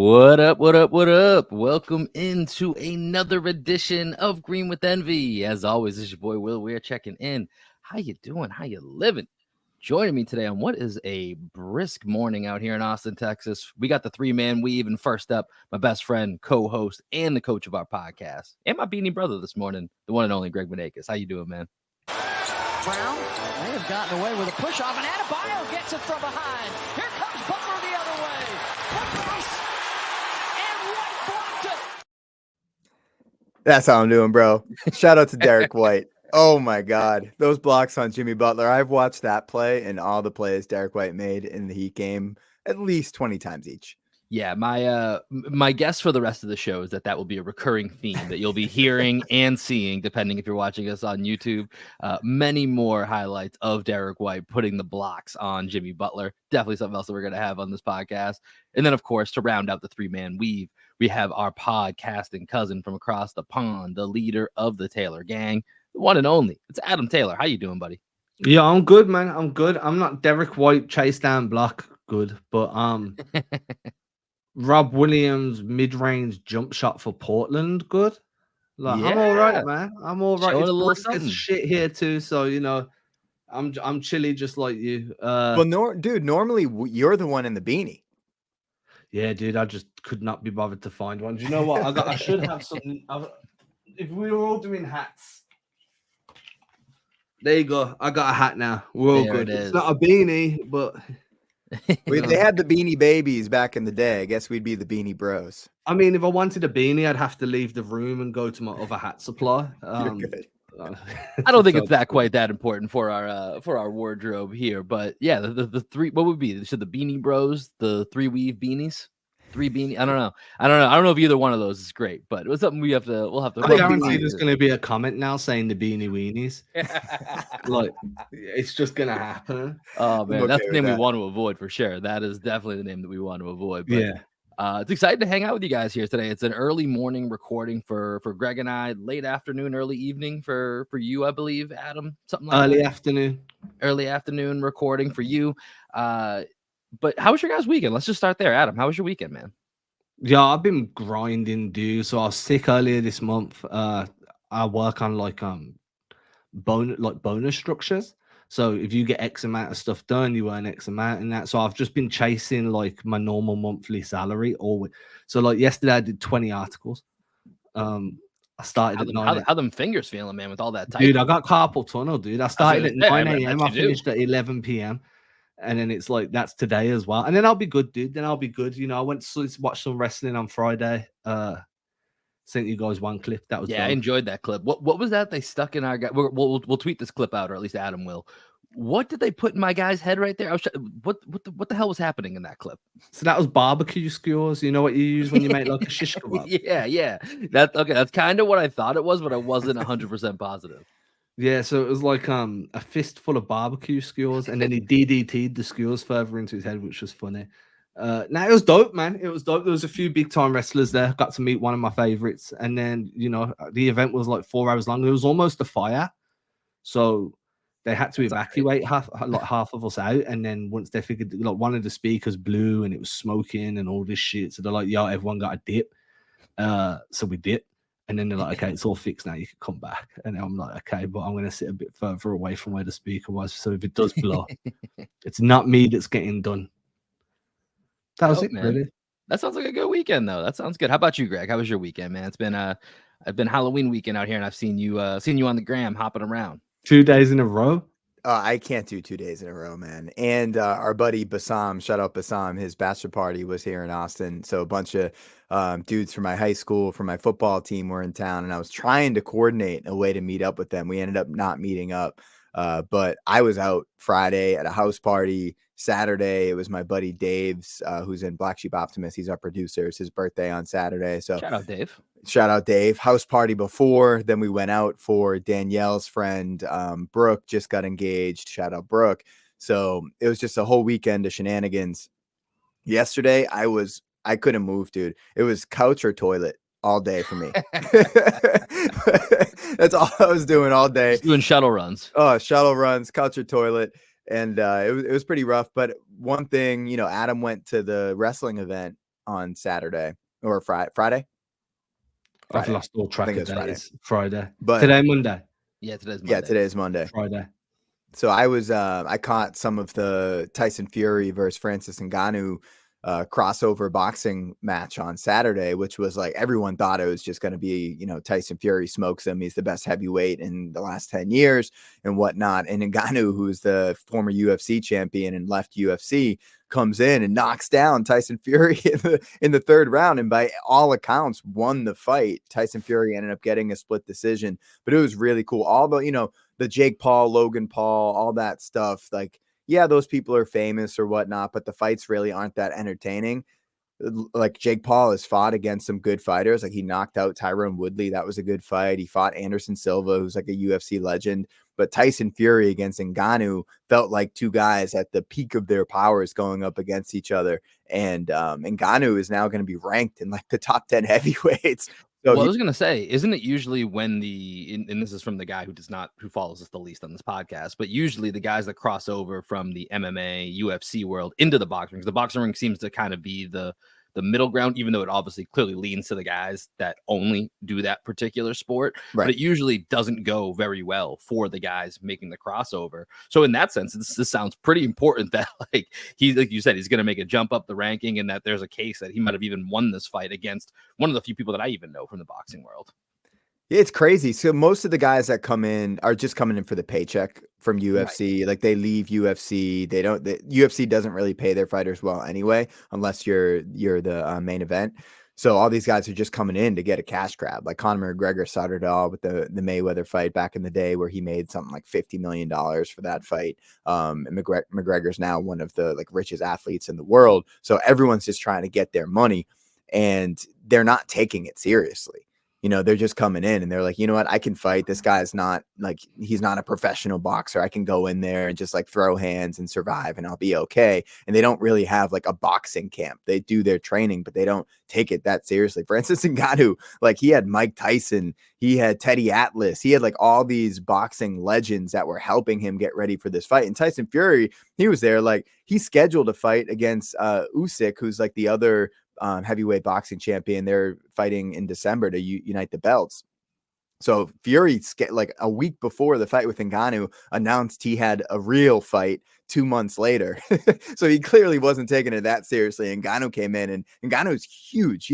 What up, what up, what up? Welcome into another edition of Green with Envy. As always, this is your boy Will. We're checking in. How you doing? How you living? Joining me today on what is a brisk morning out here in Austin, Texas. We got the three-man weave, and first up, my best friend, co-host, and the coach of our podcast, and my beanie brother this morning, the one and only Greg Manakis. How you doing, man? Brown may have gotten away with a push-off, and Adebayo gets it from behind. Here comes Butler the other way. Across, and White blocked it. That's how I'm doing, bro. Shout out to Derrick White. Oh, my God. Those blocks on Jimmy Butler. I've watched that play and all the plays Derrick White made in the Heat game at least 20 times each. Yeah, my guess for the rest of the show is that will be a recurring theme that you'll be hearing and seeing, depending if you're watching us on YouTube. Many more highlights of Derrick White putting the blocks on Jimmy Butler. Definitely something else that we're going to have on this podcast. And then, of course, to round out the three-man weave, we have our podcasting cousin from across the pond, the leader of the Taylor gang, the one and only. It's Adam Taylor. How you doing, buddy? Yeah, I'm good, man. I'm good. I'm not Derrick White, chase down block good, but Rob Williams mid-range jump shot for Portland good. Like, I'm all right, man. I'm all right. It's shit here too, so you know, I'm chilly just like you. Dude, normally you're the one in the beanie. Yeah, dude, I just could not be bothered to find one. Do you know what? I should have something. If we were all doing hats, there you go. I got a hat now. We're all good. It's not a beanie, but. If they had the Beanie Babies back in the day, I guess we'd be the Beanie Bros. I mean, if I wanted a beanie, I'd have to leave the room and go to my other hat supply. You're good. I don't think it's that quite that important for our wardrobe here, but yeah, the three, what would be? So the Beanie Bros, the three weave beanies, three beanie. I don't know if either one of those is great, but it was something we'll have to. I guarantee there's going to be a comment now saying the beanie weenies. Like, it's just going to happen. Oh man, that's the name we want to avoid for sure. That is definitely the name that we want to avoid. But, yeah. It's exciting to hang out with you guys here today. It's an early morning recording for Greg and I, late afternoon, early evening for you, I believe, Adam. Something like that. Early afternoon recording for you. But how was your guys' weekend? Let's just start there. Adam, how was your weekend, man? Yeah, I've been grinding, dude. So I was sick earlier this month. I work on bonus structures. So if you get X amount of stuff done, you earn X amount in that. So I've just been chasing like my normal monthly salary always. So like yesterday I did 20 articles. I started at 9. How them fingers feeling, man, with all that type? Dude, I got carpal tunnel, dude. I started at 9 a.m. I finished at 11 p.m. And then it's like, that's today as well. And then I'll be good, dude. Then I'll be good. You know, I went to watch some wrestling on Friday. Sent you guys one clip. That was I enjoyed that clip. What was that they stuck in our guy? We'll tweet this clip out, or at least Adam will. What did they put in my guy's head right there? What the hell was happening in that clip? So that was barbecue skewers. You know what you use when you make like a shish kebab? Yeah. That's kind of what I thought it was, but I wasn't 100% positive. Yeah, so it was like a fistful of barbecue skewers, and then he DDT'd the skewers further into his head, which was funny. It was dope, man. It was dope. There was a few big time wrestlers there. Got to meet one of my favorites, and then you know the event was like 4 hours long. It was almost a fire, so they had to evacuate half of us out. And then once they figured, like one of the speakers blew and it was smoking and all this shit, so they're like, "Yo, everyone got a dip." So we dipped. And then they're like, okay, it's all fixed now. You can come back. And I'm like, okay, but I'm going to sit a bit further away from where the speaker was. So if it does blow, it's not me that's getting done. That was it, man. Really. That sounds like a good weekend, though. That sounds good. How about you, Greg? How was your weekend, man? It's been Halloween weekend out here, and I've seen you on the gram hopping around. 2 days in a row. I can't do 2 days in a row, man. And our buddy Bassam, shout out Bassam, his bachelor party was here in Austin. So a bunch of dudes from my high school, from my football team were in town, and I was trying to coordinate a way to meet up with them. We ended up not meeting up, but I was out Friday at a house party. Saturday, it was my buddy Dave's, who's in Black Sheep Optimist. He's our producer. It's his birthday on Saturday. So shout out Dave. Shout out Dave. House party before. Then we went out for Danielle's friend, Brooke, just got engaged. Shout out Brooke. So it was just a whole weekend of shenanigans. Yesterday, I couldn't move, dude. It was couch or toilet all day for me. That's all I was doing all day. Just doing shuttle runs. Oh, shuttle runs, couch or toilet. And it was pretty rough. But one thing, Adam went to the wrestling event on Saturday or Friday. I've lost all track of days. Friday. But today Monday. Yeah, today's Monday. Yeah, today is Monday. Friday. So I caught some of the Tyson Fury versus Francis Ngannou crossover boxing match on Saturday, which was like everyone thought it was just going to be, Tyson Fury smokes him. He's the best heavyweight in the last 10 years and whatnot. And Ngannou, who's the former UFC champion and left UFC, comes in and knocks down Tyson Fury in the third round. And by all accounts, won the fight. Tyson Fury ended up getting a split decision, but it was really cool. All the Jake Paul, Logan Paul, all that stuff. Like, yeah, those people are famous or whatnot, but the fights really aren't that entertaining. Like Jake Paul has fought against some good fighters. Like he knocked out Tyron Woodley. That was a good fight. He fought Anderson Silva, who's like a UFC legend. But Tyson Fury against Ngannou felt like two guys at the peak of their powers going up against each other. And Ngannou is now going to be ranked in like the top 10 heavyweights. So I was going to say, isn't it usually when and this is from the guy who follows us the least on this podcast, but usually the guys that cross over from the MMA, UFC world into the boxing ring, because the boxing ring seems to kind of be the middle ground, even though it obviously clearly leans to the guys that only do that particular sport, right. But it usually doesn't go very well for the guys making the crossover. So in that sense, this sounds pretty important that like you said, he's going to make a jump up the ranking and that there's a case that he might have even won this fight against one of the few people that I even know from the boxing world. It's crazy. So most of the guys that come in are just coming in for the paycheck from UFC. Right. Like they leave UFC. The UFC doesn't really pay their fighters well anyway, unless you're the main event. So all these guys are just coming in to get a cash grab. Like Conor McGregor started it all with the Mayweather fight back in the day where he made something like $50 million for that fight. And McGregor's now one of the like richest athletes in the world. So everyone's just trying to get their money and they're not taking it seriously. They're just coming in and they're like, you know what, I can fight. This guy's not like, he's not a professional boxer. I can go in there and just like throw hands and survive and I'll be okay. And they don't really have like a boxing camp. They do their training, but they don't take it that seriously. Francis Ngannou, like he had Mike Tyson, he had Teddy Atlas, he had like all these boxing legends that were helping him get ready for this fight. And Tyson Fury, he was there, like he scheduled a fight against Usyk, who's like the other heavyweight boxing champion. They're fighting in December to unite the belts. So Fury, like a week before the fight with Ngannou, announced he had a real fight 2 months later. So he clearly wasn't taking it that seriously. Ngannou came in and Ngannou's huge.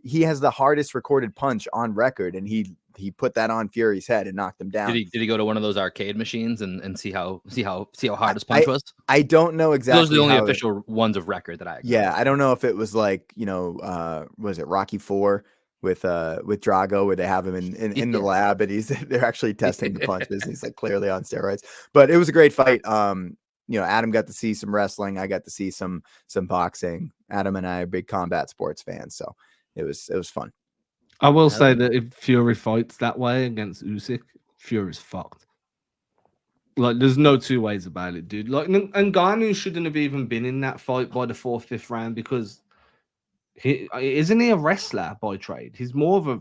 He has the hardest recorded punch on record, and he put that on Fury's head and knocked him down. Did he go to one of those arcade machines and see how hard his punch was? I don't know exactly. Those are the only official ones of record that I got. Yeah, I don't know if it was like, was it Rocky IV with Drago, where they have him in the lab and they're actually testing the punches. He's like clearly on steroids. But it was a great fight. Adam got to see some wrestling. I got to see some boxing. Adam and I are big combat sports fans, so it was fun. I will say that if Fury fights that way against Usyk, Fury's fucked. Like, there's no two ways about it, dude. Like, Ngannou shouldn't have even been in that fight by the 4th, 5th round because isn't he a wrestler by trade? He's more of a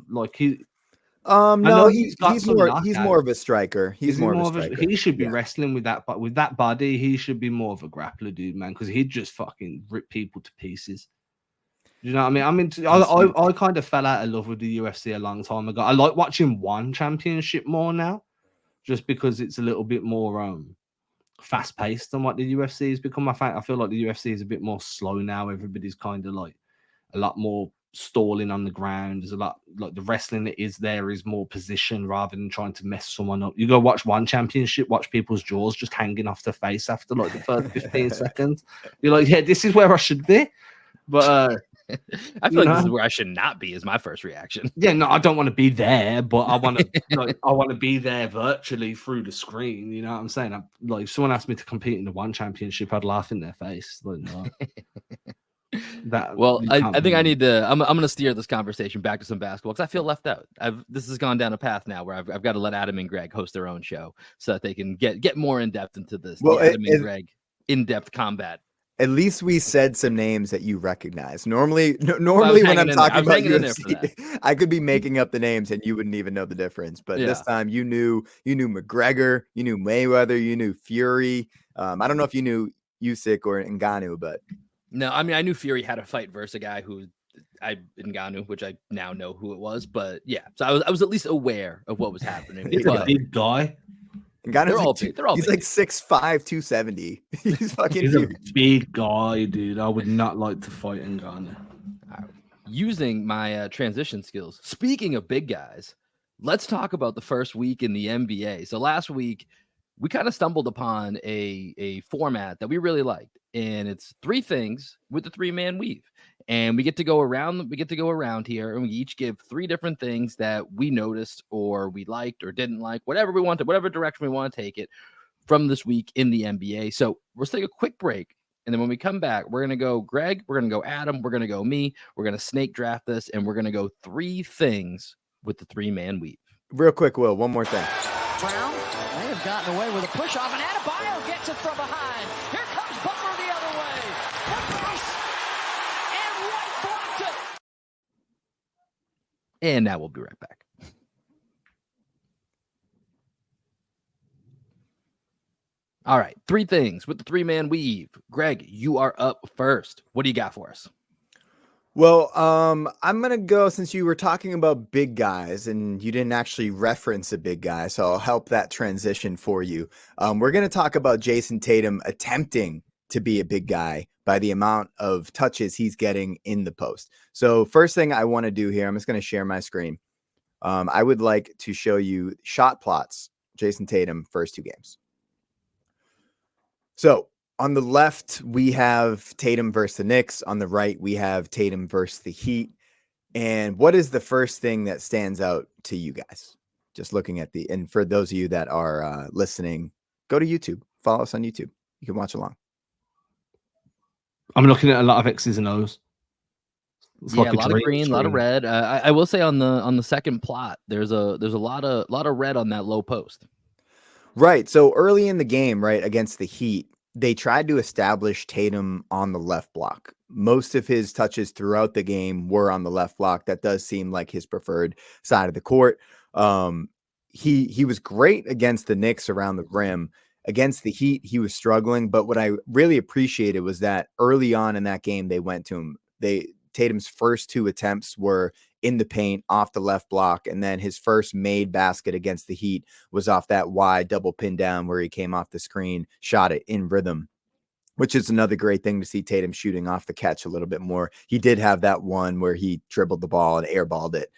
no, he's more of a striker. He's more of a striker. He should be wrestling with that, but with that body, he should be more of a grappler, dude, man, because he'd just fucking rip people to pieces. You know what I mean? I kind of fell out of love with the UFC a long time ago. I like watching one championship more now, just because it's a little bit more fast paced than what the UFC has become. I feel like the UFC is a bit more slow now. Everybody's kind of like a lot more stalling on the ground. There's a lot like the wrestling that is there is more position rather than trying to mess someone up. You go watch one championship, watch people's jaws just hanging off their face after like the first 15 seconds. You're like, yeah, this is where I should be. But I feel like this is where I should not be, is my first reaction. Yeah, no, I don't want to be there, but I want to I want to be there virtually through the screen. You know what I'm saying? Like, if someone asked me to compete in the one championship, I'd laugh in their face. Like, no. I think I need to. I'm going to steer this conversation back to some basketball because I feel left out. This has gone down a path now where I've got to let Adam and Greg host their own show so that they can get more in depth into this. Well, Adam and Greg in-depth combat. At least we said some names that you recognize. Normally when I'm talking about UFC, I could be making up the names and you wouldn't even know the difference. But this time you knew McGregor, you knew Mayweather, you knew Fury. I don't know if you knew Usyk or Ngannou, but No, I mean, I knew Fury had a fight versus a guy who Ngannou, which I now know who it was, but yeah, so I was at least aware of what was happening. He's a But big guy. they're all big. big. They're all He's big. like 6'5", 270. He's fucking He's a huge. big guy, dude. I would not like to fight Ngannou. Using my transition skills. Speaking of big guys, let's talk about the first week in the NBA. So last week, we kind of stumbled upon a format that we really liked, and it's 3 things with the 3-man weave. And we get to go around. We get to go around here, and we each give 3 different things that we noticed, or we liked, or didn't like, whatever we wanted, whatever direction we want to take it from this week in the NBA. So let's take a quick break. And then when we come back, we're going to go Greg, we're going to go Adam, we're going to go me, we're going to snake draft this, and we're going to go 3 things with the 3-man weave. Real quick, Will, one more thing. Brown may have gotten away with a push off, and Adebayo gets it from behind. Here comes Butler the other way. Porzingis, and White blocked it. And now we'll be right back. All right, 3 things with the 3-man weave. Greg, you are up first. What do you got for us? Well, I'm going to go, since you were talking about big guys and you didn't actually reference a big guy, so I'll help that transition for you. We're going to talk about Jason Tatum attempting to be a big guy by the amount of touches he's getting in the post. So first thing I want to do here, I'm just going to share my screen. I would like to show you shot plots, Jason Tatum, first 2 games. So on the left, we have Tatum versus the Knicks. On the right, we have Tatum versus the Heat. And what is the first thing that stands out to you guys? Just looking at and for those of you that are listening, go to YouTube. Follow us on YouTube. You can watch along. I'm looking at a lot of X's and O's. It's Yeah, like a lot of green, a lot of red. I will say on the second plot, there's a lot of red on that low post. Right. So early in the game, right, against the Heat, they tried to establish Tatum on the left block. Most of his touches throughout the game were on the left block. That does seem like his preferred side of the court. He was great against the Knicks around the rim. Against the Heat, he was struggling. But what I really appreciated was that early on in that game, they went to him. Tatum's first 2 attempts were in the paint off the left block. And then his first made basket against the Heat was off that wide double pin down where he came off the screen, shot it in rhythm, which is another great thing to see Tatum shooting off the catch a little bit more. He did have that one where he dribbled the ball and airballed it.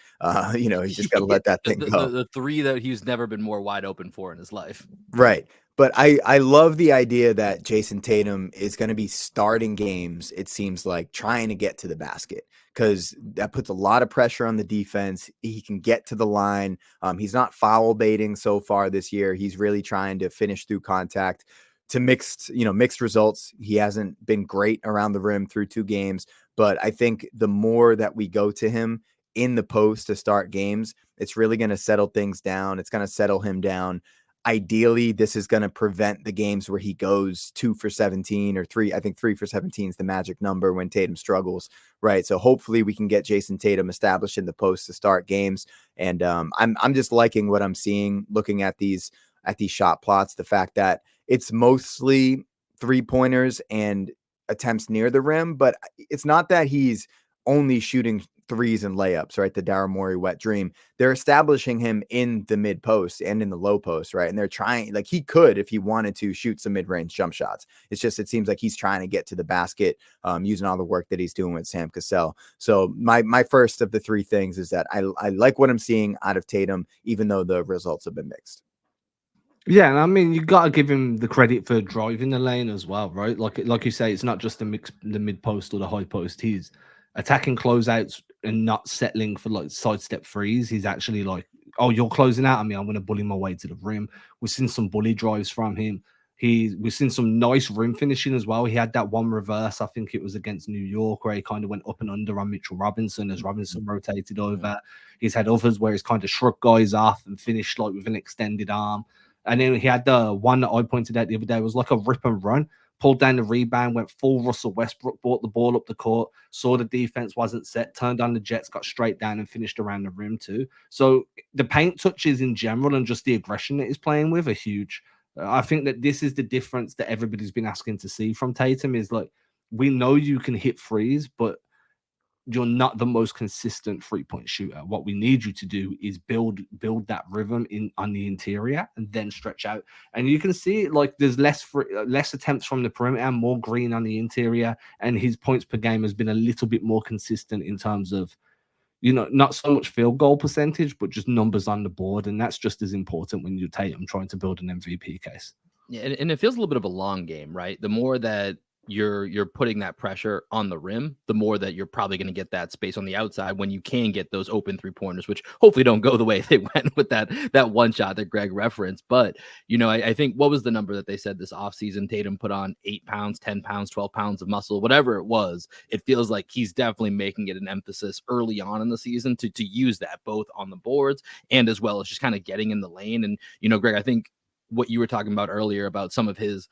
He just got to let that thing go. The 3 that he's never been more wide open for in his life. Right. But I love the idea that Jason Tatum is going to be starting games, it seems like, trying to get to the basket, because that puts a lot of pressure on the defense. He can get to the line. He's not foul baiting so far this year. He's really trying to finish through contact. To mixed results. He hasn't been great around the rim through 2 games, but I think the more that we go to him in the post to start games, it's really going to settle things down. It's going to settle him down. Ideally, this is going to prevent the games where he goes 2 for 17 or 3. I think 3 for 17 is the magic number when Tatum struggles, right? So hopefully we can get Jason Tatum established in the post to start games. And I'm just liking what I'm seeing, looking at these shot plots. The fact that it's mostly 3-pointers and attempts near the rim, but it's not that he's only shooting 3s and layups, right? The Daryl Morey wet dream. They're establishing him in the mid post and in the low post, right? And they're trying, like, he could, if he wanted to, shoot some mid-range jump shots. It's just, it seems like he's trying to get to the basket using all the work that he's doing with Sam Cassell. So my first of the 3 things is that I like what I'm seeing out of Tatum, even though the results have been mixed. Yeah, and I mean, you got to give him the credit for driving the lane as well, right? Like you say, it's not just the mid post or the high post. He's attacking closeouts and not settling for like sidestep threes. He's actually like, oh, you're closing out on me, I'm going to bully my way to the rim. We've seen some bully drives from him. We've seen some nice rim finishing as well. He had that one reverse, I think it was against New York, where he kind of went up and under on Mitchell Robinson as Robinson rotated over. He's had others where he's kind of shrugged guys off and finished like with an extended arm. And then he had the one that I pointed out the other day, was like a rip and run, pulled down the rebound, went full Russell Westbrook, brought the ball up the court, saw the defense wasn't set, turned on the Jets, got straight down and finished around the rim too. So the paint touches in general and just the aggression that he's playing with are huge. I think that this is the difference that everybody's been asking to see from Tatum, is like, we know you can hit threes, but you're not the most consistent 3-point shooter. What we need you to do is build that rhythm on the interior and then stretch out. And you can see like there's less attempts from the perimeter, more green on the interior, and his points per game has been a little bit more consistent in terms of, not so much field goal percentage, but just numbers on the board. And that's just as important when you're Tatum trying to build an MVP case. Yeah, and it feels a little bit of a long game, right? The more that you're putting that pressure on the rim, the more that you're probably going to get that space on the outside when you can get those open 3-pointers, which hopefully don't go the way they went with that one shot that Greg referenced. But I think, what was the number that they said this offseason? Tatum put on 8 pounds, 10 pounds, 12 pounds of muscle, whatever it was. It feels like he's definitely making it an emphasis early on in the season to use that both on the boards and as well as just kind of getting in the lane. And Greg, I think what you were talking about earlier about some of his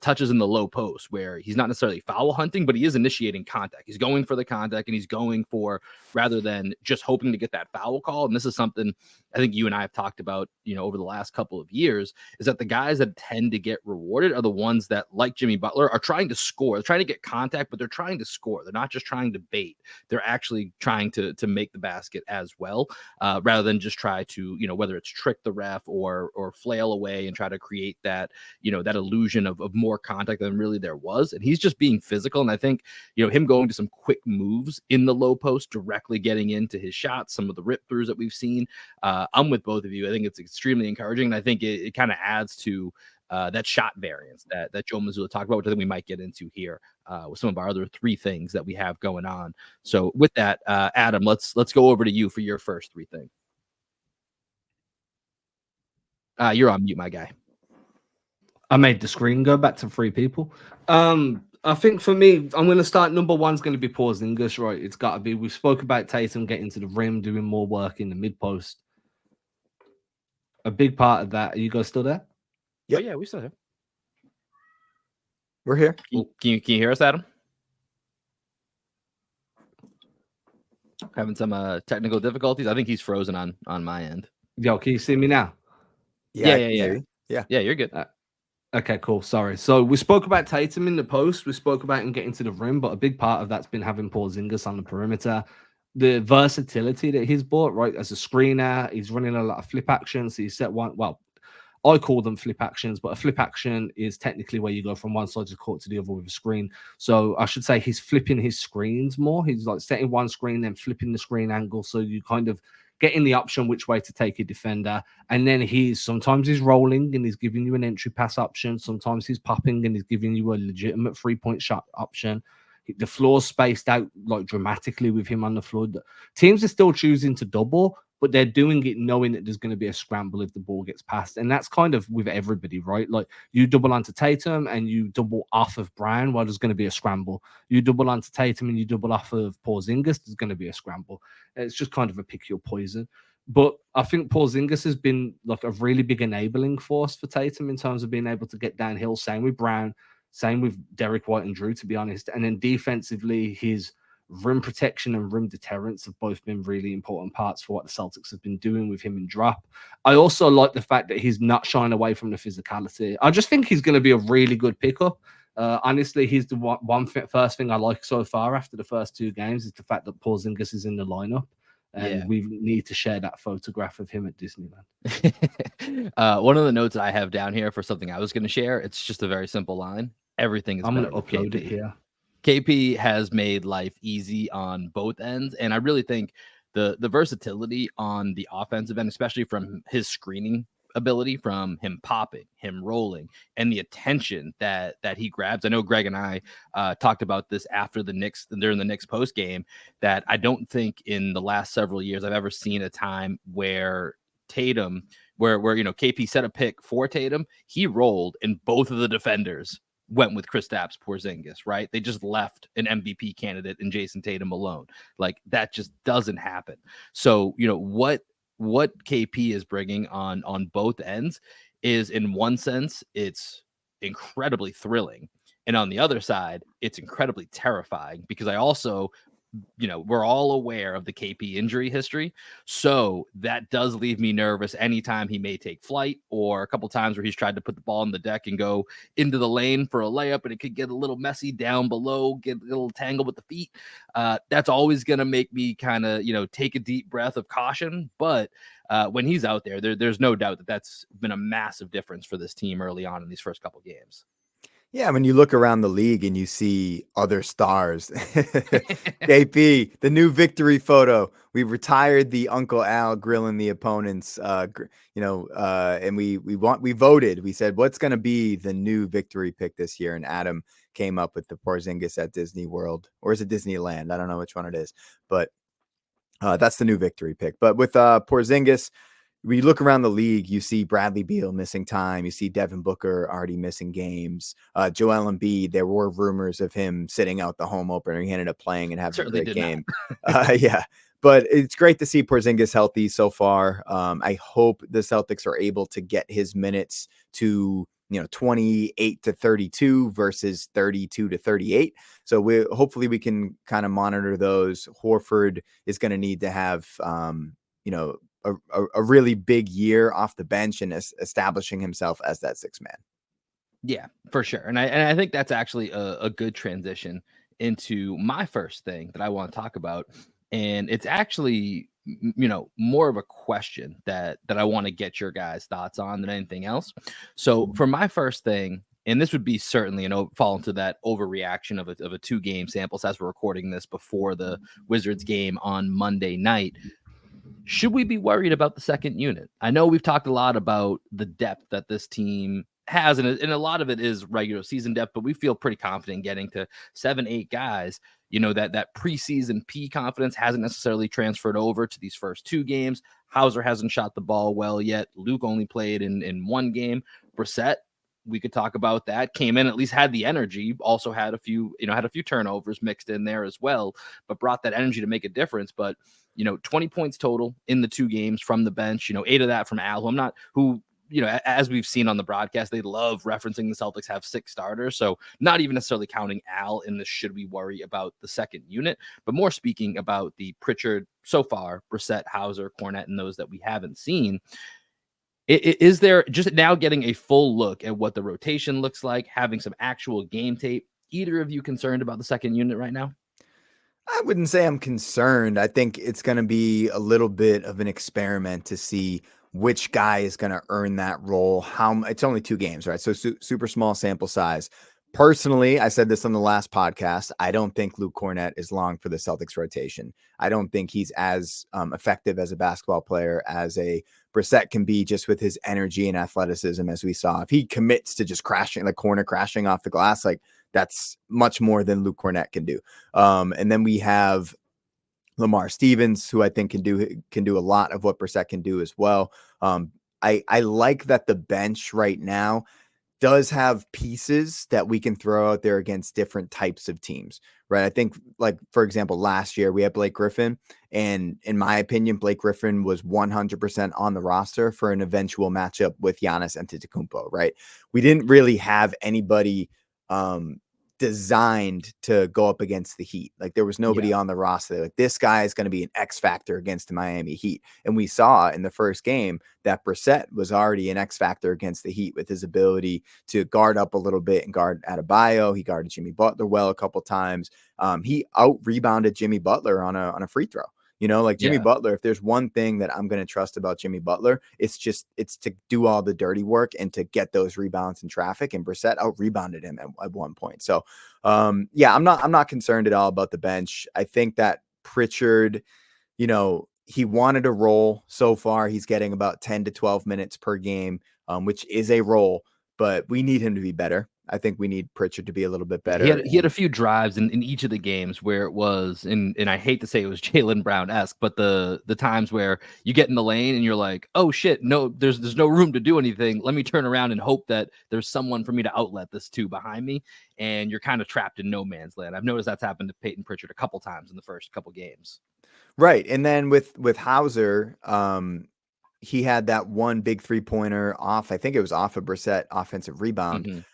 touches in the low post where he's not necessarily foul hunting, but he is initiating contact. He's going for the contact, and he's going for, rather than just hoping to get that foul call. And this is something I think you and I have talked about, over the last couple of years, is that the guys that tend to get rewarded are the ones that, like Jimmy Butler, are trying to score. They're trying to get contact, but they're trying to score. They're not just trying to bait. They're actually trying to make the basket as well, rather than just try to, whether it's trick the ref or flail away and try to create that, that illusion of more contact than really there was. And he's just being physical. And I think, him going to some quick moves in the low post, directly getting into his shots, some of the rip throughs that we've seen, I'm with both of you. I think it's extremely encouraging. And I think it kind of adds to that shot variance that Joe Mazzulla talked about, which I think we might get into here with some of our other 3 things that we have going on. So with that, Adam, let's go over to you for your first 3 things. You're on mute, my guy. I made the screen go back to 3 people. I think for me, I'm going to start. Number 1's going to be Porzingis, right? It's got to be. We spoke about Tatum getting to the rim, doing more work in the mid post. A big part of that. Are you guys still there? Yep. Oh, yeah, we're still here. We're here. Can you hear us, Adam? Having some technical difficulties. I think he's frozen on my end. Yo, can you see me now? Yeah. Yeah, you're good. Okay, cool. Sorry. So we spoke about Tatum in the post. We spoke about him getting to the rim, but a big part of that's been having Porzingis on the perimeter. The versatility that he's brought, right, as a screener, he's running a lot of flip actions. So he set one. Well, I call them flip actions, but a flip action is technically where you go from one side of the court to the other with a screen. So I should say he's flipping his screens more. He's like setting one screen, then flipping the screen angle. So you kind of getting the option which way to take a defender. And then sometimes he's rolling and he's giving you an entry pass option. Sometimes he's popping and he's giving you a legitimate 3-point shot option. The floor's spaced out like dramatically with him on the floor. Teams are still choosing to double, but they're doing it knowing that there's going to be a scramble if the ball gets passed. And that's kind of with everybody, right? Like you double onto Tatum and you double off of Brown, well, there's going to be a scramble. You double onto Tatum and you double off of Porzingis, there's going to be a scramble. It's just kind of a pick your poison. But I think Porzingis has been like a really big enabling force for Tatum in terms of being able to get downhill. Same with Brown, same with Derrick White and Drew, to be honest. And then defensively, his rim protection and rim deterrence have both been really important parts for what the Celtics have been doing with him in drop. I also like the fact that he's not shying away from the physicality. I just think he's going to be a really good pickup. Honestly, he's the first thing I like so far after the first 2 games is the fact that Porzingis is in the lineup. And we need to share that photograph of him at Disneyland. One of the notes I have down here for something I was going to share, it's just a very simple line. Everything is I'm better going to upload it here. KP has made life easy on both ends. And I really think the versatility on the offensive end, especially from his screening ability, from him popping, him rolling, and the attention that he grabs. I know Greg and I talked about this after the Knicks, during the Knicks post game, that I don't think in the last several years I've ever seen a time where Tatum, where KP set a pick for Tatum, he rolled and both of the defenders went with Kristaps Porzingis, right? They just left an MVP candidate in Jason Tatum alone. Like that just doesn't happen. So, what KP is bringing on both ends is, in one sense, it's incredibly thrilling. And on the other side, it's incredibly terrifying, because I also we're all aware of the KP injury history. So that does leave me nervous anytime he may take flight, or a couple times where he's tried to put the ball on the deck and go into the lane for a layup, and it could get a little messy down below, get a little tangled with the feet. That's always going to make me kind of, take a deep breath of caution. But when he's out there's no doubt that that's been a massive difference for this team early on in these first couple games. Yeah, when you look around the league and you see other stars, KP, the new victory photo. We retired the Uncle Al grilling the opponents, and we voted. We said, what's going to be the new victory pick this year? And Adam came up with the Porzingis at Disney World, or is it Disneyland? I don't know which one it is, but that's the new victory pick. But with Porzingis, when you look around the league, you see Bradley Beal missing time. You see Devin Booker already missing games. Joel Embiid, there were rumors of him sitting out the home opener. He ended up playing and having a great game. Yeah, but it's great to see Porzingis healthy so far. I hope the Celtics are able to get his minutes to 28 to 32 versus 32 to 38. So hopefully we can kind of monitor those. Horford is going to need to have a really big year off the bench and establishing himself as that sixth man. Yeah, for sure. And I think that's actually a good transition into my first thing that I want to talk about. And it's actually, more of a question that I want to get your guys' thoughts on than anything else. So for my first thing, and this would be certainly fall into that overreaction of a 2-game sample as we're recording this before the Wizards game on Monday night. Should we be worried about the second unit? I know we've talked a lot about the depth that this team has, and a lot of it is regular season depth, but we feel pretty confident getting to 7-8 guys. That preseason P confidence hasn't necessarily transferred over to these first 2 games. Hauser hasn't shot the ball well yet. Luke only played in 1 game. Brissett, we could talk about that. Came in, at least had the energy, also had a few turnovers mixed in there as well, but brought that energy to make a difference. But 20 points total in the 2 games from the bench, 8 of that from Al, who as we've seen on the broadcast, they love referencing the Celtics have 6 starters. So not even necessarily counting Al in this, should we worry about the second unit, but more speaking about the Pritchard so far, Brissett, Hauser, Cornette, and those that we haven't seen. Is there, just now getting a full look at what the rotation looks like, having some actual game tape, either of you concerned about the second unit right now? I wouldn't say I'm concerned. I think it's going to be a little bit of an experiment to see which guy is going to earn that role. It's only 2 games, right? So super small sample size. Personally, I said this on the last podcast, I don't think Luke Cornette is long for the Celtics rotation. I don't think he's as effective as a basketball player as a Brissett can be, just with his energy and athleticism, as we saw. If he commits to just crashing off the glass, that's much more than Luke Cornette can do. And then we have Lamar Stevens, who I think can do a lot of what Brissett can do as well. I like that the bench right now does have pieces that we can throw out there against different types of teams, right? I think, for example, last year we had Blake Griffin, and in my opinion, Blake Griffin was 100% on the roster for an eventual matchup with Giannis Antetokounmpo, right? We didn't really have anybody designed to go up against the Heat. There was nobody on the roster. This guy is going to be an X factor against the Miami Heat. And we saw in the first game that Brissett was already an X factor against the Heat with his ability to guard up a little bit and guard Adebayo. He guarded Jimmy Butler well a couple times. He out rebounded Jimmy Butler on a free throw. Jimmy Butler, if there's one thing that I'm going to trust about Jimmy Butler, it's to do all the dirty work and to get those rebounds in traffic. And Brissett out rebounded him at one point. So, I'm not concerned at all about the bench. I think that Pritchard, he wanted a role so far. He's getting about 10 to 12 minutes per game, which is a role, but we need him to be better. I think we need Pritchard to be a little bit better. He had a few drives in each of the games where it was, and I hate to say it was Jaylen Brown-esque, but the times where you get in the lane and you're like, oh shit, no, there's no room to do anything. Let me turn around and hope that there's someone for me to outlet this to behind me. And you're kind of trapped in no man's land. I've noticed that's happened to Peyton Pritchard a couple times in the first couple games. Right. And then with Hauser, he had that one big 3-pointer off. I think it was off a Brissett offensive rebound.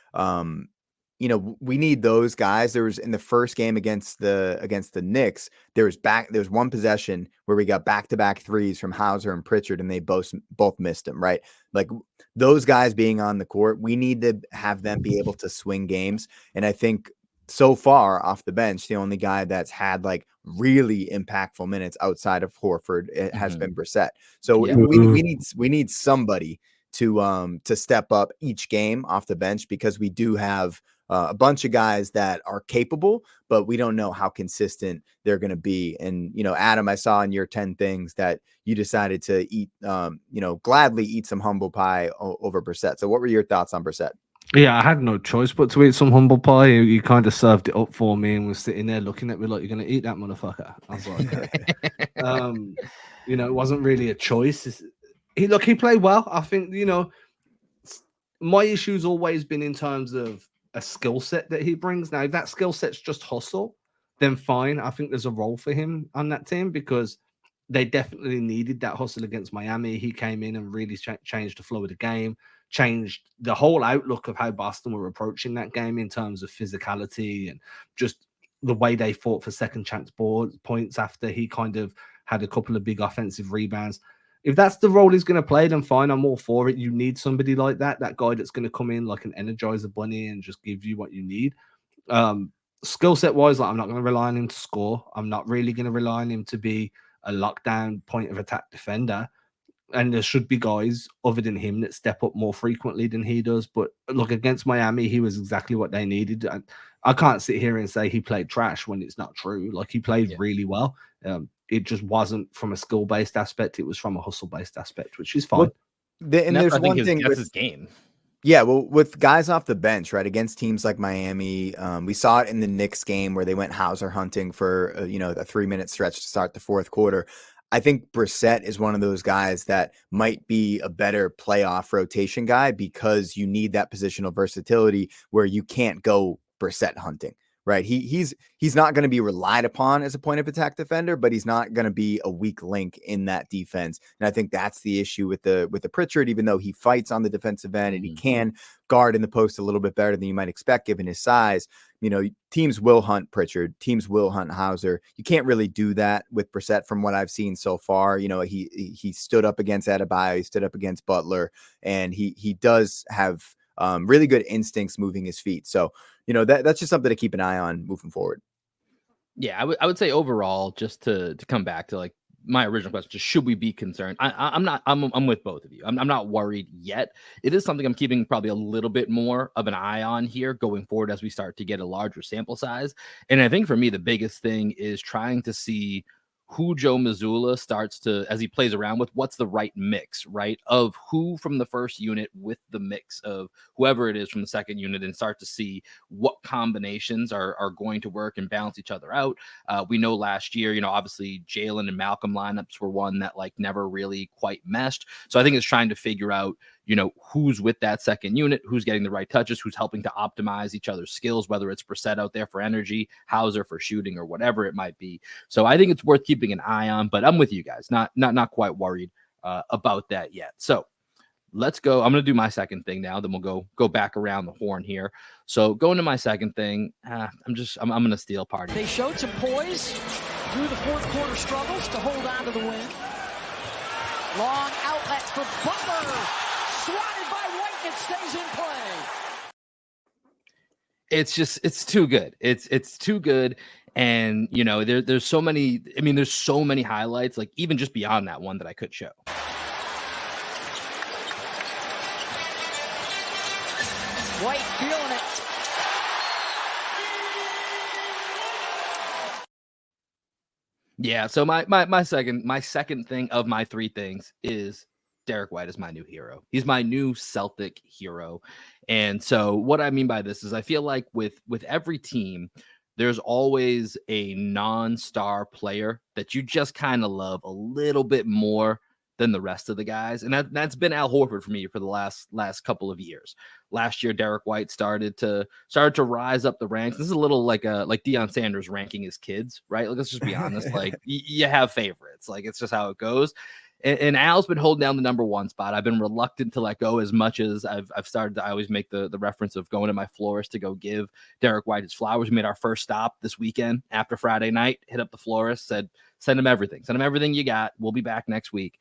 we need those guys. There was in the first game against the Knicks, there was one possession where we got back-to-back threes from Hauser and Pritchard, and they both missed them, right? Like those guys being on the court, we need to have them be able to swing games. And I think so far off the bench, the only guy that's had like really impactful minutes outside of Horford has been Brissett. So we need somebody to step up each game off the bench, because we do have a bunch of guys that are capable, but we don't know how consistent they're going to be. And, Adam, I saw in your 10 things that you decided to eat, gladly eat some humble pie over Brissett. So what were your thoughts on Brissett? Yeah, I had no choice but to eat some humble pie. You kind of served it up for me and was sitting there looking at me like, you're going to eat that motherfucker. I was like, okay. It wasn't really a choice. He played well. I think, my issue's always been in terms of a skill set that he brings. Now, if that skill set's just hustle, then fine. I think there's a role for him on that team, because they definitely needed that hustle against Miami. He came in and really changed the flow of the game, changed the whole outlook of how Boston were approaching that game in terms of physicality and just the way they fought for second chance points after he kind of had a couple of big offensive rebounds. If that's the role he's going to play, then fine, I'm all for it. You need somebody like that guy that's going to come in like an Energizer Bunny and just give you what you need. Skill set wise, I'm not going to rely on him to score. I'm not really going to rely on him to be a lockdown point of attack defender. And there should be guys other than him that step up more frequently than he does. But look, against Miami, he was exactly what they needed. And I can't sit here and say he played trash when it's not true. Like, he played really well. It just wasn't from a skill-based aspect. It was from a hustle-based aspect, which is fine. Well, there's one thing with his game. Yeah, well, with guys off the bench, right, against teams like Miami, we saw it in the Knicks game where they went Hauser hunting for, a 3-minute stretch to start the fourth quarter. I think Brissett is one of those guys that might be a better playoff rotation guy, because you need that positional versatility where you can't go Brissett hunting, right? He's not going to be relied upon as a point of attack defender, but he's not going to be a weak link in that defense. And I think that's the issue with the Pritchard, even though he fights on the defensive end and he can guard in the post a little bit better than you might expect given his size. Teams will hunt Pritchard, teams will hunt Hauser. You can't really do that with Brissett from what I've seen so far. He stood up against Adebayo, he stood up against Butler, and he does have really good instincts moving his feet. So, that's just something to keep an eye on moving forward. Yeah, I would say overall, just to come back to like my original question, just should we be concerned? I'm with both of you. I'm not worried yet. It is something I'm keeping probably a little bit more of an eye on here going forward as we start to get a larger sample size. And I think for me, the biggest thing is trying to see who Joe Mazzulla starts to, as he plays around with, what's the right mix, right? Of who from the first unit with the mix of whoever it is from the second unit, and start to see what combinations are going to work and balance each other out. We know last year, obviously Jaylen and Malcolm lineups were one that like never really quite meshed. So I think it's trying to figure out, who's with that second unit, who's getting the right touches, who's helping to optimize each other's skills, whether it's Brissett out there for energy, Hauser for shooting, or whatever it might be. So I think it's worth keeping an eye on, but I'm with you guys, not quite worried about that yet. So let's go. I'm going to do my second thing now, then we'll go back around the horn here. So going to my second thing, I'm going to steal party. They showed some poise through the fourth quarter struggles to hold on to the win. Long outlet for Butler. Swatted by White, and it stays in play. It's too good. It's too good. And, there's so many, there's so many highlights, like even just beyond that one that I could show. White feeling it. Yeah, so my second thing of my three things is Derrick White is my new hero. He's my new Celtic hero. And so what I mean by this is I feel like with every team, there's always a non-star player that you just kind of love a little bit more than the rest of the guys. And that's been Al Horford for me for the last couple of years. Last year, Derrick White started to rise up the ranks. This is a little like Deion Sanders ranking his kids, right? Like, let's just be honest. Like, you have favorites. Like, it's just how it goes. And Al's been holding down the number one spot. I've been reluctant to let go as much as I've started. I always make the reference of going to my florist to go give Derrick White his flowers. We made our first stop this weekend after Friday night, hit up the florist, said, send him everything. Send him everything you got. We'll be back next week.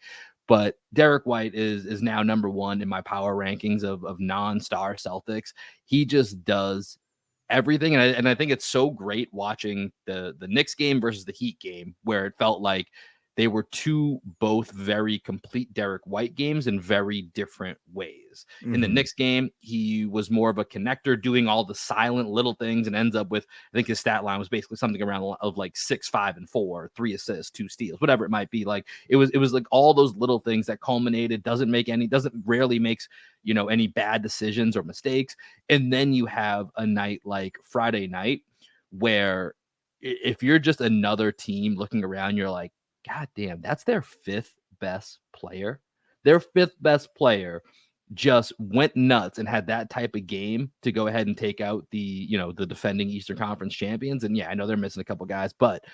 But Derrick White is now number one in my power rankings of non-star Celtics. He just does everything. And I think it's so great watching the Knicks game versus the Heat game, where it felt like they were both very complete Derrick White games in very different ways. In the Knicks game, he was more of a connector, doing all the silent little things, and ends up with, I think his stat line was basically something around of like 6, 5, and 4, 3 assists, 2 steals, whatever it might be. Like it was like all those little things that culminated, rarely makes, any bad decisions or mistakes. And then you have a night like Friday night where if you're just another team looking around, you're like, God damn, that's their 5th best player. Their 5th best player just went nuts and had that type of game to go ahead and take out the defending Eastern Conference champions. And yeah, I know they're missing a couple guys, but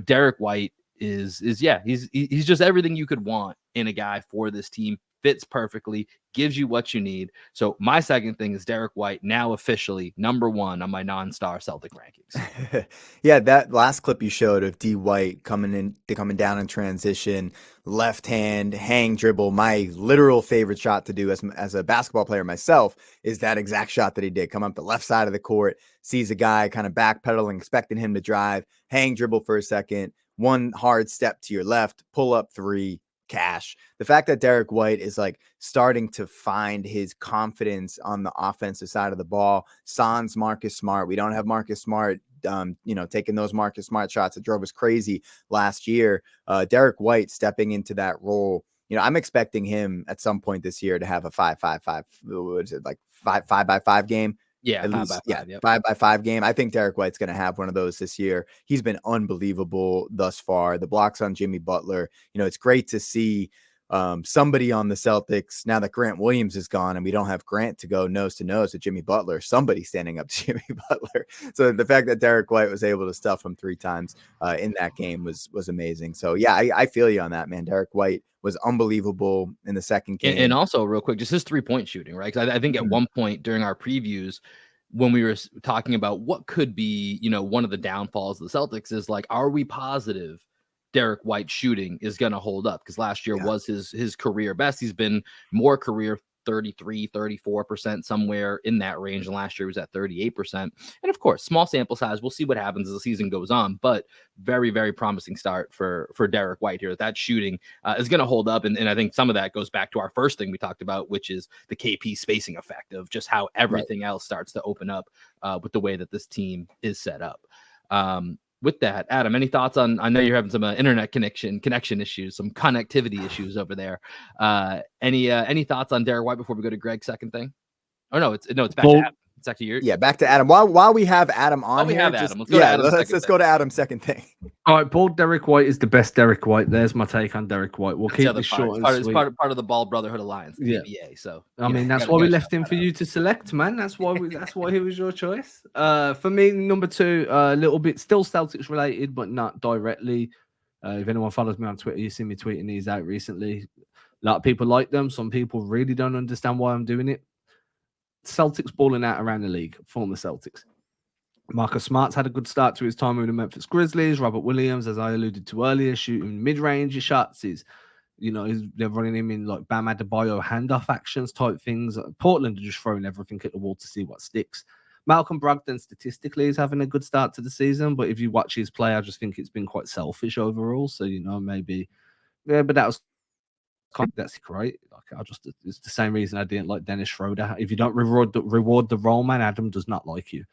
Derrick White is he's just everything you could want in a guy for this team. Fits perfectly, gives you what you need. So my second thing is Derrick White, now officially number one on my non-star Celtic rankings. Yeah, that last clip you showed of D White coming down in transition, left hand hang dribble. My literal favorite shot to do as a basketball player myself is that exact shot that he did. Come up the left side of the court, sees a guy kind of backpedaling, expecting him to drive, hang dribble for a second, one hard step to your left, pull up 3. Cash. The fact that Derrick White is like starting to find his confidence on the offensive side of the ball. Sans Marcus Smart. We don't have Marcus Smart, taking those Marcus Smart shots that drove us crazy last year. Derrick White stepping into that role. I'm expecting him at some point this year to have a 5-5-5. What is it, like 5-by-5 game? Yeah, at 5 least, by 5, yep. 5-by-5 game. I think Derrick White's going to have one of those this year. He's been unbelievable thus far. The blocks on Jimmy Butler. It's great to see somebody on the Celtics, now that Grant Williams is gone and we don't have Grant to go nose to nose with Jimmy Butler, somebody standing up to Jimmy Butler. So the fact that Derrick White was able to stuff him 3 times in that game was amazing. So yeah, I feel you on that, man. Derrick White was unbelievable in the second game. And also real quick, just his 3-point shooting, right? Because I think at one point during our previews, when we were talking about what could be, one of the downfalls of the Celtics is like, are we positive Derrick White shooting is going to hold up? Because last year was his career best. He's been more career 33, 34%, somewhere in that range. And last year was at 38%. And of course, small sample size. We'll see what happens as the season goes on, but very, very promising start for Derrick White here. That shooting is going to hold up. And I think some of that goes back to our first thing we talked about, which is the KP spacing effect of just how everything else starts to open up with the way that this team is set up. With that, Adam, any thoughts on? I know you're having some internet connection issues, some connectivity issues over there. Any thoughts on Derrick White before we go to Greg's second thing? Oh no, it's back to Adam. It's actually your back to Adam. While we have Adam on, Adam. Let's go to Adam's second thing. All right, Bald Derrick White is the best Derrick White. There's my take on Derrick White. We'll keep this short and sweet. It's part of the Bald Brotherhood Alliance, the NBA. So I mean, that's why we left him for you to select, man. That's why he was your choice. For me, number 2, a little bit still Celtics related, but not directly. If anyone follows me on Twitter, you see me tweeting these out recently. A lot of people like them. Some people really don't understand why I'm doing it. Celtics balling out around the league, former Celtics. Marcus Smart's had a good start to his time with the Memphis Grizzlies. Robert Williams, as I alluded to earlier, shooting mid-range shots. They're running him in like Bam Adebayo handoff actions type things. Portland are just throwing everything at the wall to see what sticks. Malcolm Brogdon statistically is having a good start to the season, but if you watch his play, I just think it's been quite selfish overall. So, maybe, but that's right. It's the same reason I didn't like Dennis Schroeder. If you don't reward the role man, Adam does not like you.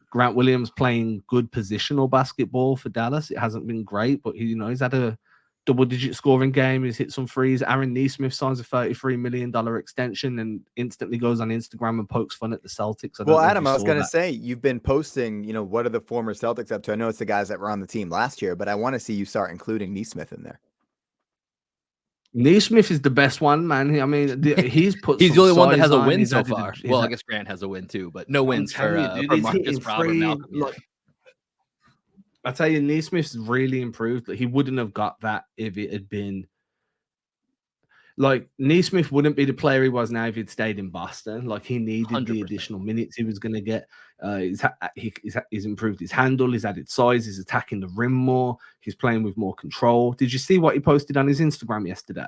Grant Williams playing good positional basketball for Dallas. It hasn't been great, but he's had a double-digit scoring game. He's hit some threes. Aaron Nesmith signs a $33 million extension and instantly goes on Instagram and pokes fun at the Celtics. Well, Adam, I was going to say, you've been posting, what are the former Celtics up to? I know it's the guys that were on the team last year, but I want to see you start including Nesmith in there. Nesmith is the best one, man. I mean, he's put. He's the only one that has a win so far. Well, I guess Grant has a win too, but no wins for Marcus, Robert, Malcolm. I tell you, Nesmith's really improved. He wouldn't have got that if it had been like Neesmith wouldn't be the player he was now if he'd stayed in Boston. Like he needed the 100%. additional minutes he was going to get. He's improved his handle, he's added size, he's attacking the rim more, he's playing with more control. Did you see what he posted on his Instagram yesterday?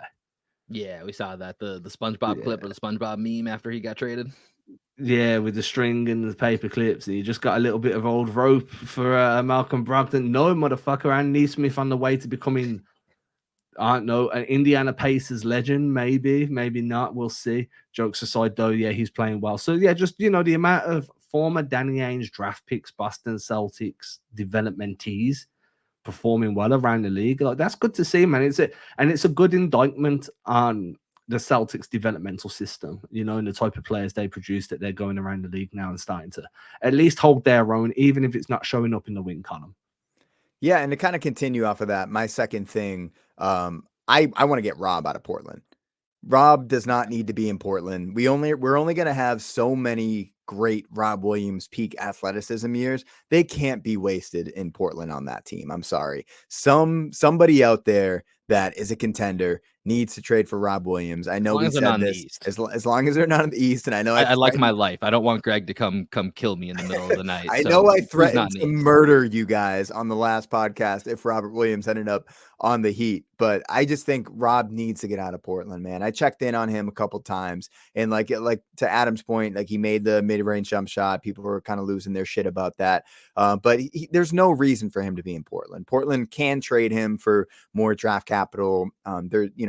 Yeah, we saw that the SpongeBob clip or the SpongeBob meme after he got traded. Yeah, with the string and the paper clips. He just got a little bit of old rope for Malcolm Brogdon. No, motherfucker, and Neesmith on the way to becoming, I don't know, an Indiana Pacers legend. Maybe not. We'll see. Jokes aside, though, yeah, he's playing well. So, yeah, just, the amount of former Danny Ainge draft picks, Boston Celtics developmentees performing well around the league. Like, that's good to see, man. It's a good indictment on the Celtics developmental system, and the type of players they produce, that they're going around the league now and starting to at least hold their own, even if it's not showing up in the win column. Yeah, and to kind of continue off of that, my second thing, I want to get Rob out of Portland. Rob does not need to be in Portland. We're only going to have so many great Rob Williams peak athleticism years. They can't be wasted in Portland on that team. I'm sorry. Somebody out there that is a contender needs to trade for Rob Williams. I know we said this as long as they're not in the East, and I know I like my life. I don't want Greg to come kill me in the middle of the night. I know I threatened to murder you guys on the last podcast if Robert Williams ended up on the Heat, but I just think Rob needs to get out of Portland, man. I checked in on him a couple times, and like to Adam's point, like he made the mid-range jump shot. People were kind of losing their shit about that, but there's no reason for him to be in Portland. Portland can trade him for more draft capital.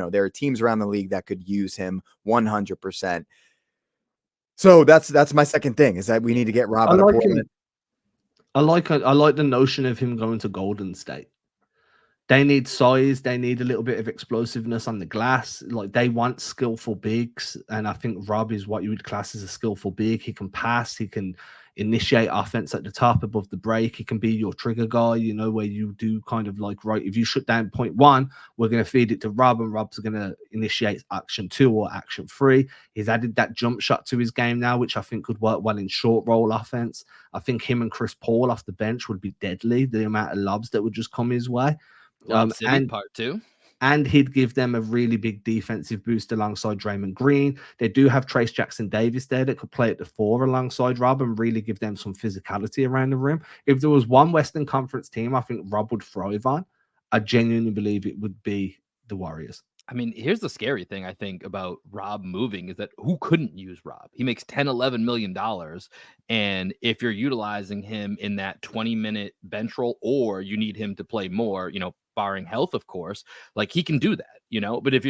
There are teams around the league that could use him 100%. So that's my second thing, is that we need to get Rob out of Portland. I like the notion of him going to Golden State. They need size. They need a little bit of explosiveness on the glass. Like, they want skillful bigs. And I think Rob is what you would class as a skillful big. He can pass. He can initiate offense at the top above the break. He can be your trigger guy, where you do kind of like, right, if you shut down point one, we're going to feed it to Rob, and Rob's going to initiate action 2 or action 3. He's added that jump shot to his game now, which I think could work well in short roll offense. I think him and Chris Paul off the bench would be deadly, the amount of lobs that would just come his way. And part 2. And he'd give them a really big defensive boost alongside Draymond Green. They do have Trace Jackson-Davis there that could play at the 4 alongside Rob and really give them some physicality around the rim. If there was one Western Conference team I think Rob would thrive on, I genuinely believe it would be the Warriors. I mean, here's the scary thing, I think, about Rob moving is that who couldn't use Rob? He makes $10-11 million. And if you're utilizing him in that 20-minute bench role, or you need him to play more, barring health, of course, like, he can do that, but if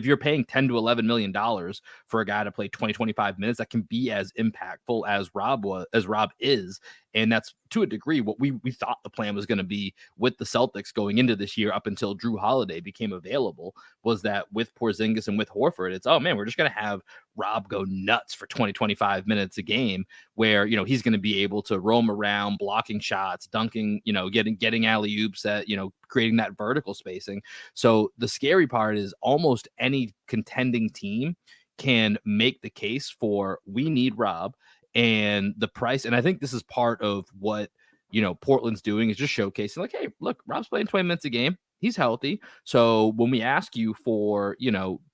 you're paying $10-11 million for a guy to play 20-25 minutes, that can be as impactful as Rob is. And that's, to a degree, what we thought the plan was going to be with the Celtics going into this year, up until Drew Holiday became available, was that with Porzingis and with Horford, it's, oh man, we're just going to have Rob go nuts for 20-25 minutes a game, where, he's going to be able to roam around, blocking shots, dunking, getting alley-oops at, creating that vertical spacing. So the scary part is almost any contending team can make the case for, we need Rob, and the price. And I think this is part of what, Portland's doing, is just showcasing, like, hey, look, Rob's playing 20 minutes a game. He's healthy. So when we ask you for,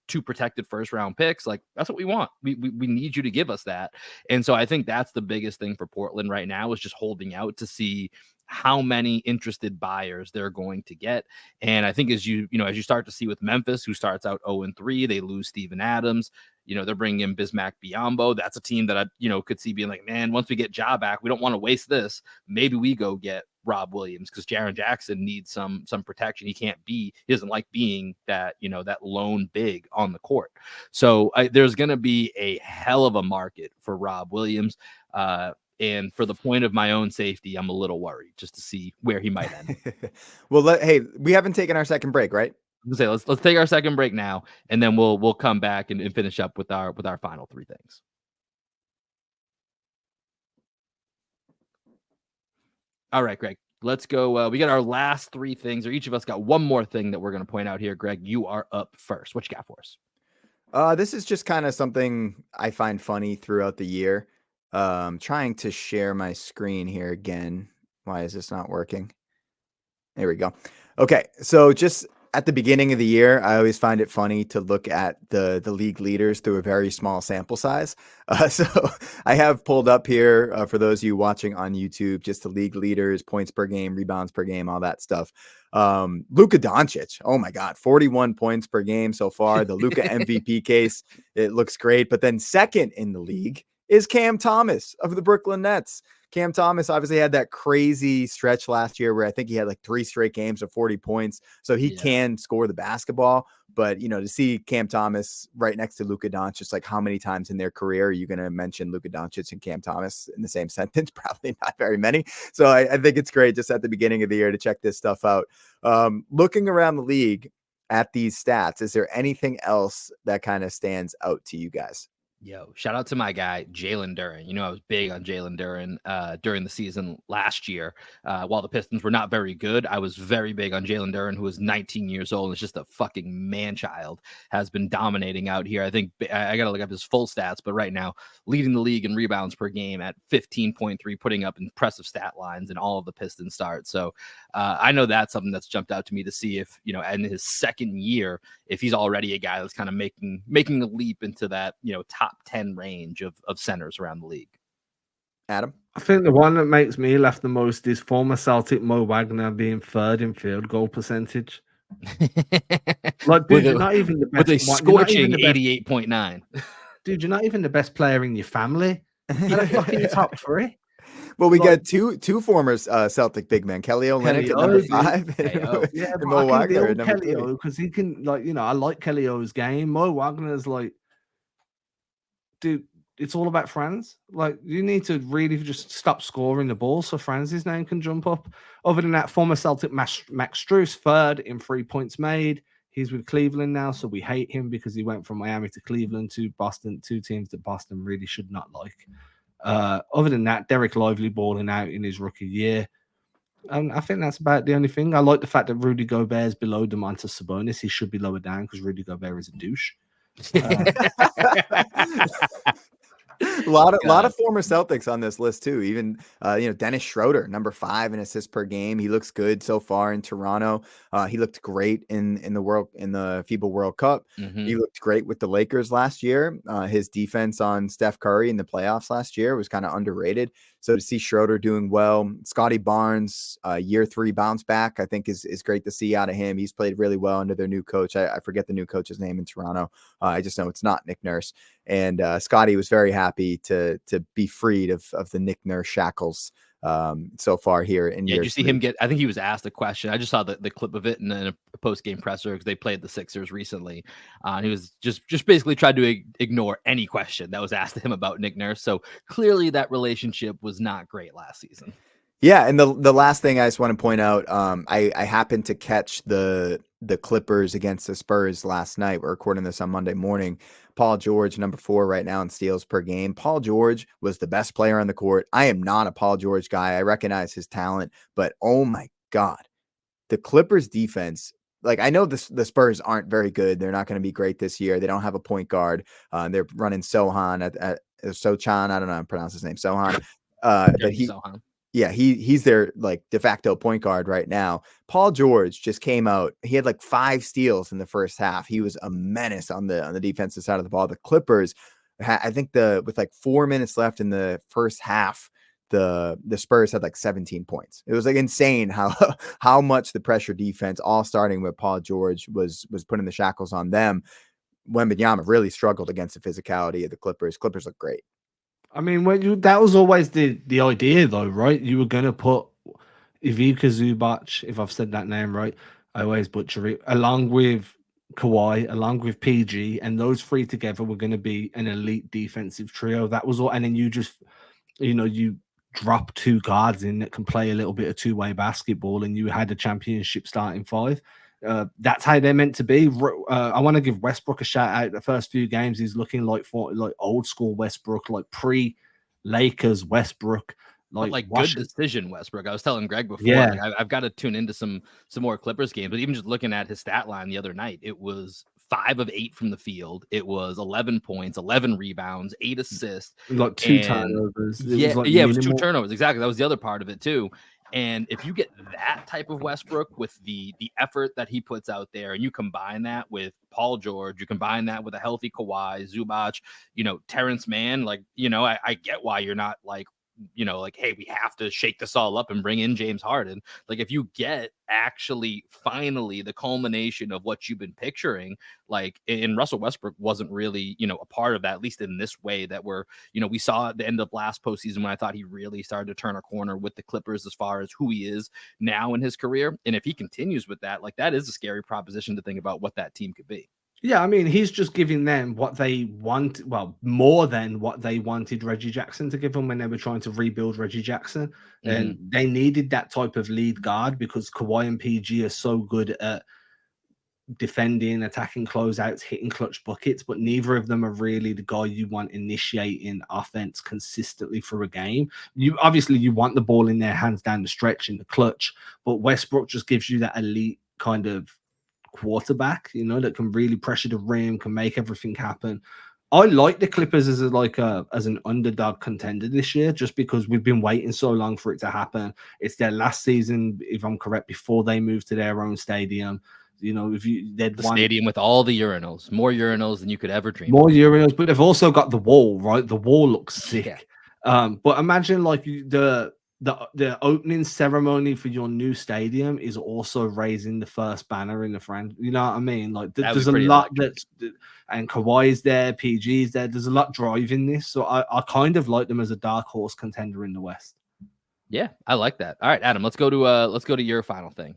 2 protected first round picks, like, that's what we want. We need you to give us that. And so I think that's the biggest thing for Portland right now, is just holding out to see how many interested buyers they're going to get. And I think as you start to see with Memphis, who starts out 0-3, they lose Steven Adams. They're bringing in Bismack Biyombo. That's a team that I, could see being like, man, once we get Ja back, we don't want to waste this. Maybe we go get Rob Williams, because Jaren Jackson needs some protection. He doesn't like being that, that lone big on the court. So there's going to be a hell of a market for Rob Williams. And for the point of my own safety, I'm a little worried just to see where he might end. Well, hey, we haven't taken our second break, right? Let's take our second break now, and then we'll come back and finish up with our final 3 things. All right, Greg, let's go. We got our last 3 things, or each of us got one more thing that we're going to point out here. Greg, you are up first. What you got for us? This is just kind of something I find funny throughout the year. Trying to share my screen here again. Why is this not working? There we go. Okay, so just at the beginning of the year, I always find it funny to look at the league leaders through a very small sample size. So I have pulled up here for those of you watching on YouTube, just the league leaders, points per game, rebounds per game, all that stuff. Luka Doncic, oh my God, 41 points per game so far. The Luka MVP case, it looks great. But then second in the league is Cam Thomas of the Brooklyn Nets. Cam Thomas obviously had that crazy stretch last year where I think he had like 3 straight games of 40 points. So he can score the basketball. But, to see Cam Thomas right next to Luka Doncic, like how many times in their career are you going to mention Luka Doncic and Cam Thomas in the same sentence? Probably not very many. So I think it's great just at the beginning of the year to check this stuff out. Looking around the league at these stats, is there anything else that kind of stands out to you guys? Yo, shout out to my guy, Jaylen Brown. I was big on Jaylen Brown during the season last year. While the Pistons were not very good, I was very big on Jaylen Brown, who is 19 years old and is just a fucking man-child, has been dominating out here. I think I got to look up his full stats, but right now, leading the league in rebounds per game at 15.3, putting up impressive stat lines in all of the Pistons starts. So I know that's something that's jumped out to me to see if, in his second year, if he's already a guy that's kind of making a leap into that, top 10 range of centers around the league. Adam? I think the one that makes me laugh the most is former Celtic Mo Wagner being third in field goal percentage. Like, dude, you're not even the best. With a scorching 88.9. Dude, you're not even the best player in your family. You're fucking top 3. Well, we got two former Celtic big men, Kelly Olynyk at number 5, and Mo Wagner at number 3. Because he can, I like Kelly O's game. Mo Wagner's like, dude, it's all about Franz. Like, you need to really just stop scoring the ball so Franz's name can jump up. Other than that, former Celtic Max Strus, third in 3 points made. He's with Cleveland now, so we hate him because he went from Miami to Cleveland to Boston, 2 teams that Boston really should not like. Other than that, Derek Lively balling out in his rookie year. I think that's about the only thing. I like the fact that Rudy Gobert is below Domantas Sabonis. He should be lower down because Rudy Gobert is a douche. A lot of former Celtics on this list too. Even Dennis Schroeder, number 5 in assists per game. He looks good so far in Toronto. He looked great in the FIBA World Cup. Mm-hmm. He looked great with the Lakers last year. His defense on Steph Curry in the playoffs last year was kind of underrated. So to see Schroeder doing well, Scotty Barnes, year 3 bounce back, I think is great to see out of him. He's played really well under their new coach. I forget the new coach's name in Toronto. I just know it's not Nick Nurse. And Scotty was very happy to be freed of the Nick Nurse shackles so far here in year. Did you see him get? I think he was asked a question. I just saw the clip of it in a post game presser because they played the Sixers recently. And he was just basically tried to ignore any question that was asked to him about Nick Nurse. So clearly that relationship was not great last season. Yeah, and the last thing I just want to point out, I happened to catch the Clippers against the Spurs last night. We're recording this on Monday morning. Paul George, number 4 right now in steals per game. Paul George was the best player on the court. I am not a Paul George guy. I recognize his talent, but oh my God, the Clippers defense. Like, I know the Spurs aren't very good. They're not going to be great this year. They don't have a point guard. They're running Sochan at Sochan. I don't know how to pronounce his name. Sochan. But Sochan. Yeah, he's their like de facto point guard right now. Paul George just came out. He had like 5 steals in the first half. He was a menace on the defensive side of the ball. The Clippers, I think with like 4 minutes left in the first half, the Spurs had like 17 points. It was like insane how much the pressure defense, all starting with Paul George, was putting the shackles on them. Wembanyama really struggled against the physicality of the Clippers. Clippers look great. I mean, that was always the idea, though, right? You were going to put Ivica Zubac, if I've said that name right, I always butcher it, along with Kawhi, along with PG, and those 3 together were going to be an elite defensive trio. That was all. And then you just, you drop 2 guards in that can play a little bit of 2-way basketball, and you had a championship starting 5. That's how they're meant to be. I want to give Westbrook a shout out. The first few games, he's looking like old school Westbrook, like pre-Lakers Westbrook, like good decision Westbrook. I was telling Greg before, yeah. Like, I've got to tune into some more Clippers games. But even just looking at his stat line the other night, it was 5 of 8 from the field. It was 11 points, 11 rebounds, 8 assists, like 2 turnovers. It was 2 turnovers. Exactly, that was the other part of it too. And if you get that type of Westbrook with the effort that he puts out there, and you combine that with Paul George, you combine that with a healthy Kawhi, Zubac, Terrence Mann, like, I get why you're not like, like, hey, we have to shake this all up and bring in James Harden. Like, if you get actually finally the culmination of what you've been picturing, like, and Russell Westbrook wasn't really, a part of that, at least in this way that we saw at the end of last postseason when I thought he really started to turn a corner with the Clippers as far as who he is now in his career. And if he continues with that, like, that is a scary proposition to think about what that team could be. Yeah, I mean, he's just giving them what they want, well, more than what they wanted Reggie Jackson to give them when they were trying to rebuild Reggie Jackson. And they needed that type of lead guard because Kawhi and PG are so good at defending, attacking closeouts, hitting clutch buckets, but neither of them are really the guy you want initiating offense consistently for a game. You want the ball in their hands down the stretch in the clutch, but Westbrook just gives you that elite kind of quarterback, that can really pressure the rim, can make everything happen. I like the Clippers as an underdog contender this year, just because we've been waiting so long for it to happen. It's their last season, if I'm correct, before they move to their own stadium. Stadium with all the urinals, more urinals than you could ever dream. More urinals, but they've also got the wall, right? The wall looks sick. Yeah. But imagine like the opening ceremony for your new stadium is also raising the first banner in the franchise. You know what I mean? Like there's a lot and Kawhi is there, PG is there. There's a lot driving this, so I kind of like them as a dark horse contender in the West. Yeah, I like that. All right, Adam, let's go to your final thing.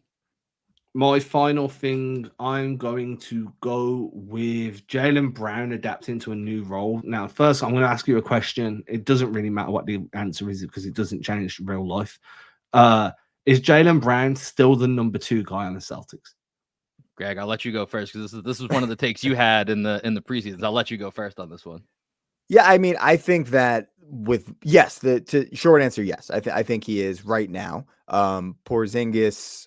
My final thing, I'm going to go with Jaylen Brown adapting to a new role. Now, first, I'm going to ask you a question. It doesn't really matter what the answer is because it doesn't change real life. Is Jaylen Brown still the number 2 guy on the Celtics? Greg, I'll let you go first because this is one of the takes you had in the preseason. I'll let you go first on this one. Yeah, I mean, I think that the short answer, yes. I think he is right now. Porzingis,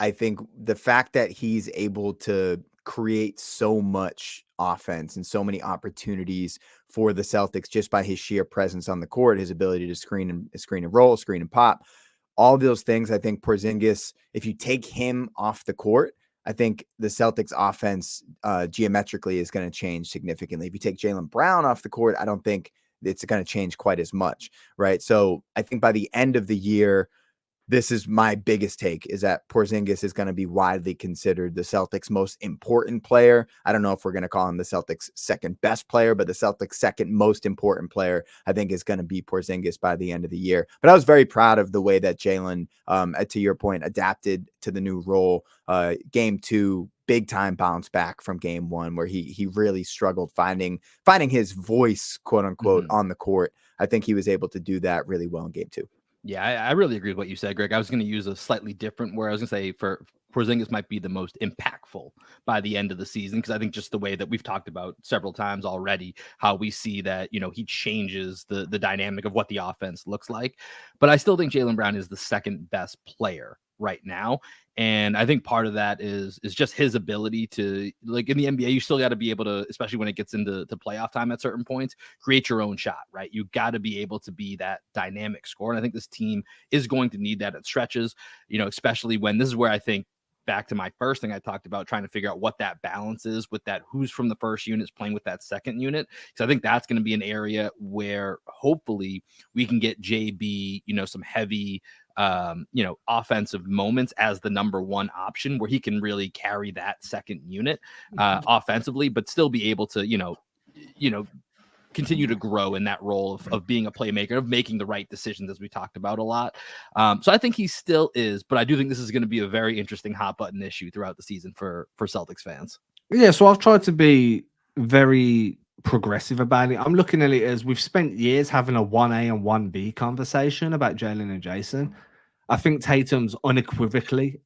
I think the fact that he's able to create so much offense and so many opportunities for the Celtics just by his sheer presence on the court, his ability to screen and roll, screen and pop, all those things. I think Porzingis, if you take him off the court, I think the Celtics offense geometrically is going to change significantly. If you take Jaylen Brown off the court, I don't think it's going to change quite as much, right? So I think by the end of the year, this is my biggest take, is that Porzingis is going to be widely considered the Celtics' most important player. I don't know if we're going to call him the Celtics' second best player, but the Celtics' second most important player, I think, is going to be Porzingis by the end of the year. But I was very proud of the way that Jaylen, to your point, adapted to the new role. Game 2, big time bounce back from game 1, where he really struggled finding his voice, quote unquote, on the court. I think he was able to do that really well in game 2. Yeah, I really agree with what you said, Greg. I was going to use a slightly different word. I was going to say for Porzingis might be the most impactful by the end of the season, because I think just the way that we've talked about several times already, how we see that, he changes the dynamic of what the offense looks like. But I still think Jaylen Brown is the second best player right now. And I think part of that is just his ability to, like, in the NBA, you still got to be able to, especially when it gets into playoff time at certain points, create your own shot, right? You got to be able to be that dynamic scorer. And I think this team is going to need that at stretches, especially when this is where I think, back to my first thing I talked about, trying to figure out what that balance is with that, who's from the first unit is playing with that second unit. Because I think that's going to be an area where hopefully we can get JB, some heavy, offensive moments as the number 1 option, where he can really carry that second unit offensively, but still be able to, continue to grow in that role of being a playmaker, of making the right decisions, as we talked about a lot. So I think he still is, but I do think this is going to be a very interesting hot button issue throughout the season for Celtics fans. Yeah, so I've tried to be very progressive about it. I'm looking at it as we've spent years having a 1A and 1B conversation about Jaylen and Jason. I think Tatum's unequivocally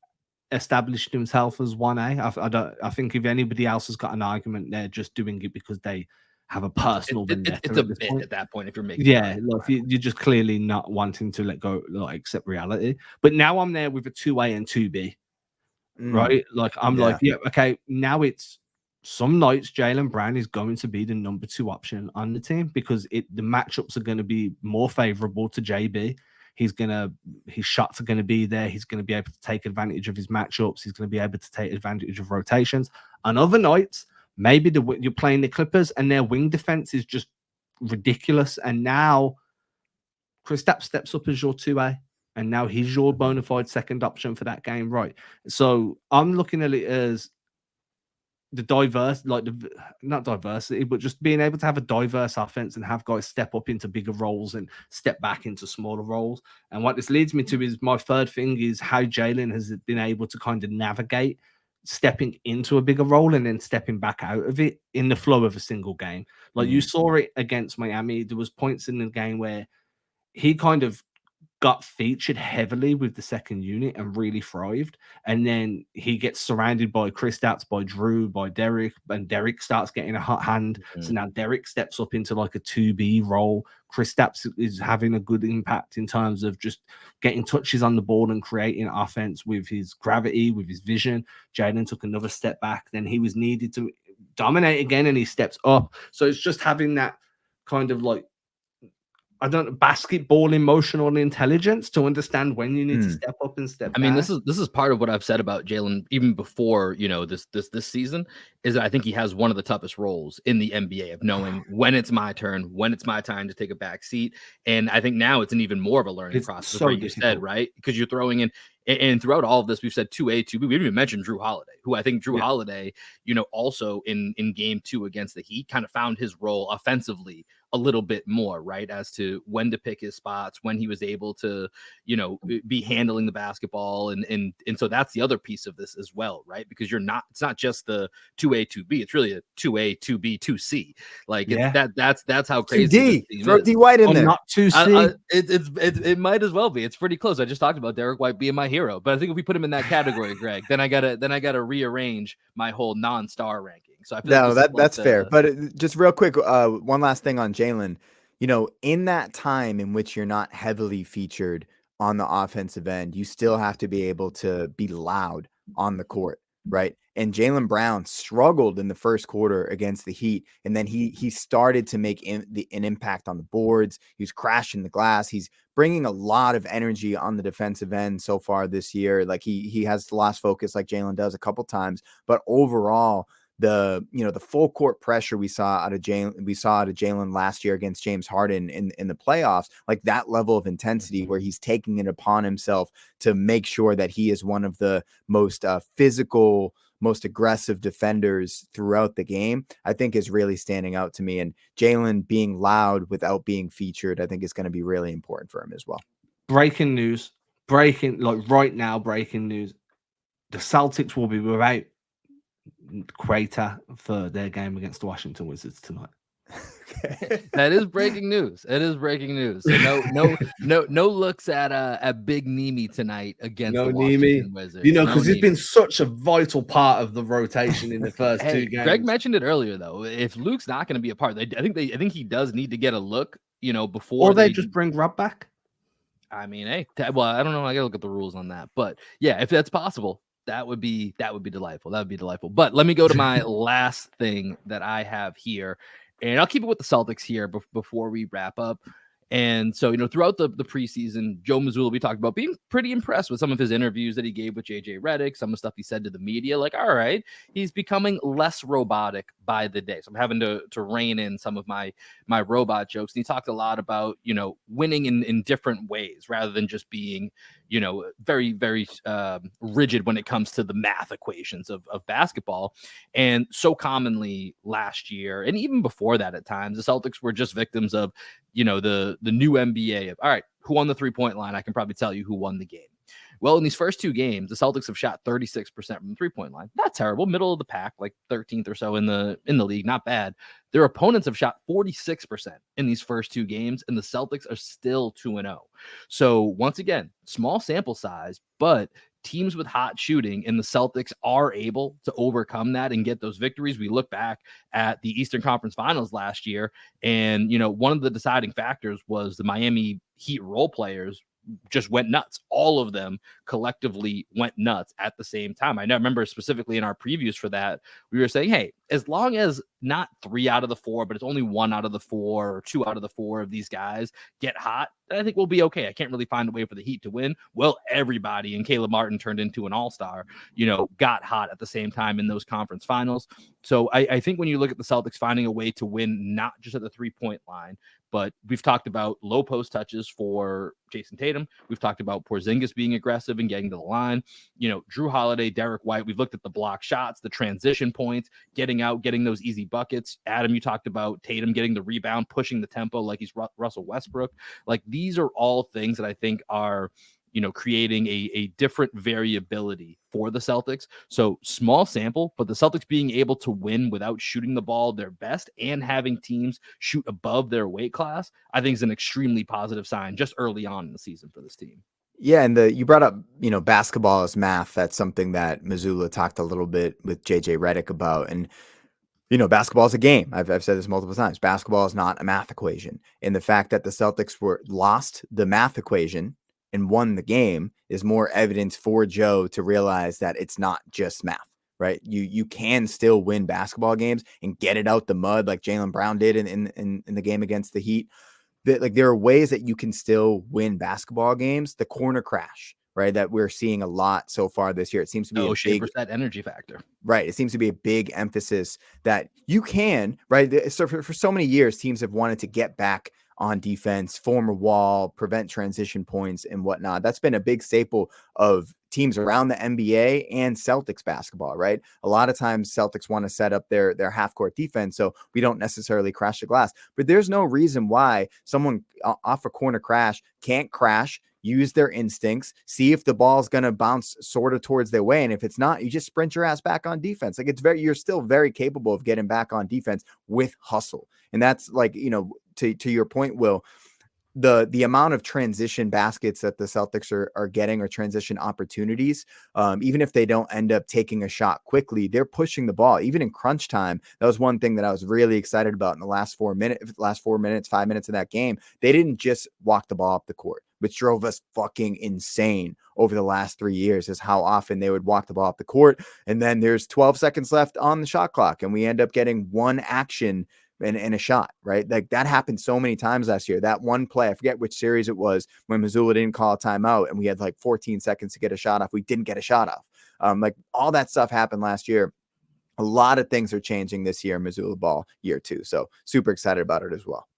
established himself as 1A. I think if anybody else has got an argument, they're just doing it because they have a personal vendetta. It's a bit at that point if you're making look, you're just clearly not wanting to let go, like, accept reality. But now I'm there with a 2A and 2B, right? Like I'm okay, now it's some nights Jaylen Brown is going to be the number 2 option on the team because the matchups are going to be more favorable to JB. his shots are gonna be there. He's gonna be able to take advantage of his matchups. He's gonna be able to take advantage of rotations. On other nights, maybe you're playing the Clippers and their wing defense is just ridiculous. And now Kristaps steps up as your 2A. And now he's your bona fide second option for that game, right? So I'm looking at it as the diverse, not diversity, but just being able to have a diverse offense and have guys step up into bigger roles and step back into smaller roles. And what this leads me to is my third thing is how Jaylen has been able to kind of navigate stepping into a bigger role and then stepping back out of it in the flow of a single game. Like you saw it against Miami. There was points in the game where he kind of got featured heavily with the second unit and really thrived. And then he gets surrounded by Kristaps, by Drew, by Derrick, and Derrick starts getting a hot hand. So now Derrick steps up into like a 2B role. Kristaps is having a good impact in terms of just getting touches on the ball and creating offense with his gravity, with his vision. Jaylen took another step back. Then he was needed to dominate again and he steps up. So it's just having that kind of like, basketball emotional intelligence to understand when you need to step up and step back. I mean, this is part of what I've said about Jaylen even before, this season, is that I think he has one of the toughest roles in the NBA of knowing when it's my turn, when it's my time to take a back seat. And I think now it's an even more of a learning process, so you said, right? Because you're throwing in, and throughout all of this, we've said 2A, 2B. We didn't even mention Drew Holiday, who I think Holiday, also in game 2 against the Heat kind of found his role offensively a little bit more, right? As to when to pick his spots, when he was able to, be handling the basketball. And so that's the other piece of this as well, right? Because it's not just the 2A, 2B. It's really a 2A, 2B, 2C. Like that's how crazy. 2D. Throw D White in there. Not 2C. It might as well be. It's pretty close. I just talked about Derrick White being my hero, but I think if we put him in that category, Greg, then I gotta rearrange my whole non-star ranking. So I feel that's fair. But just real quick, one last thing on Jaylen. In that time in which you're not heavily featured on the offensive end, you still have to be able to be loud on the court, right? And Jaylen Brown struggled in the first quarter against the Heat, and then he started to make an impact on the boards. He was crashing the glass. He's bringing a lot of energy on the defensive end so far this year. Like he has the last focus like Jaylen does a couple times, but overall, the full court pressure we saw out of Jaylen last year against James Harden in the playoffs, like that level of intensity where he's taking it upon himself to make sure that he is one of the most physical, most aggressive defenders throughout the game, I think is really standing out to me. And Jaylen being loud without being featured, I think is going to be really important for him as well. Breaking news. Right now, breaking news. The Celtics will be without Crater for their game against the Washington Wizards tonight. That is breaking news. It is breaking news. So no looks at Big Nemi tonight against the Washington Wizards. Because he's been such a vital part of the rotation in the first 2 games. Greg mentioned it earlier though. If Luke's not going to be a part, I think he does need to get a look. Before or they just bring Rob back. I mean, hey, well, I don't know. I got to look at the rules on that, but yeah, if that's possible. That would be delightful. That would be delightful. But let me go to my last thing that I have here, and I'll keep it with the Celtics here before we wrap up. And so, throughout the preseason, Joe Mazzulla, we talked about being pretty impressed with some of his interviews that he gave with JJ Redick, some of the stuff he said to the media, like, all right, he's becoming less robotic by the day. So I'm having to rein in some of my robot jokes. And he talked a lot about, winning in different ways rather than just being, very, very rigid when it comes to the math equations of basketball. And so commonly last year, and even before that at times, the Celtics were just victims of, the new NBA of, all right, who won the 3-point line? I can probably tell you who won the game. Well, in these first 2 games, the Celtics have shot 36% from the 3-point line. Not terrible, middle of the pack, like 13th or so in the league, not bad. Their opponents have shot 46% in these first 2 games, and the Celtics are still 2-0. So once again, small sample size, but teams with hot shooting and the Celtics are able to overcome that and get those victories. We look back at the Eastern Conference Finals last year, and one of the deciding factors was the Miami Heat role players just went nuts. All of them collectively went nuts at the same time. I remember specifically in our previews for that, we were saying, hey, as long as not 3 out of the 4, but it's only 1 out of the 4 or 2 out of the 4 of these guys get hot, then I think we'll be okay. I can't really find a way for the Heat to win. Well, everybody, and Caleb Martin turned into an all-star, got hot at the same time in those conference finals. So I think when you look at the Celtics finding a way to win, not just at the 3-point line, but we've talked about low post touches for Jason Tatum. We've talked about Porzingis being aggressive and getting to the line. Drew Holiday, Derrick White. We've looked at the block shots, the transition points, getting out, getting those easy buckets. Adam, you talked about Tatum getting the rebound, pushing the tempo like he's Russell Westbrook. Like, these are all things that I think are creating a different variability for the Celtics. So small sample, but the Celtics being able to win without shooting the ball their best and having teams shoot above their weight class, I think is an extremely positive sign just early on in the season for this team. Yeah, and you brought up, basketball is math. That's something that Mazzulla talked a little bit with JJ Redick about. And basketball is a game. I've said this multiple times. Basketball is not a math equation. And the fact that the Celtics lost the math equation and won the game is more evidence for Joe to realize that it's not just math, right? You can still win basketball games and get it out the mud like Jaylen Brown did in the game against the Heat. There are ways that you can still win basketball games. The corner crash, right, that we're seeing a lot so far this year. It seems to be that energy factor. Right. It seems to be a big emphasis that you can, right? So for so many years, teams have wanted to get back on defense, form a wall, prevent transition points and whatnot. That's been a big staple of teams around the NBA and Celtics basketball, right? A lot of times Celtics want to set up their half-court defense so we don't necessarily crash the glass. But there's no reason why someone off a corner crash can't crash, use their instincts, see if the ball's going to bounce sort of towards their way. And if it's not, you just sprint your ass back on defense. Like, you're still very capable of getting back on defense with hustle. And that's like, to your point, Will, the amount of transition baskets that the Celtics are getting, or transition opportunities, even if they don't end up taking a shot quickly, they're pushing the ball. Even in crunch time, that was one thing that I was really excited about in the last 5 minutes of that game. They didn't just walk the ball up the court, which drove us fucking insane over the last 3 years, is how often they would walk the ball up the court. And then there's 12 seconds left on the shot clock, and we end up getting one action and a shot, right? Like, that happened so many times last year. That one play, I forget which series it was, when Mazzulla didn't call a timeout and we had like 14 seconds to get a shot off. We didn't get a shot off. Like, all that stuff happened last year. A lot of things are changing this year in Mazzulla Ball year 2. So super excited about it as well.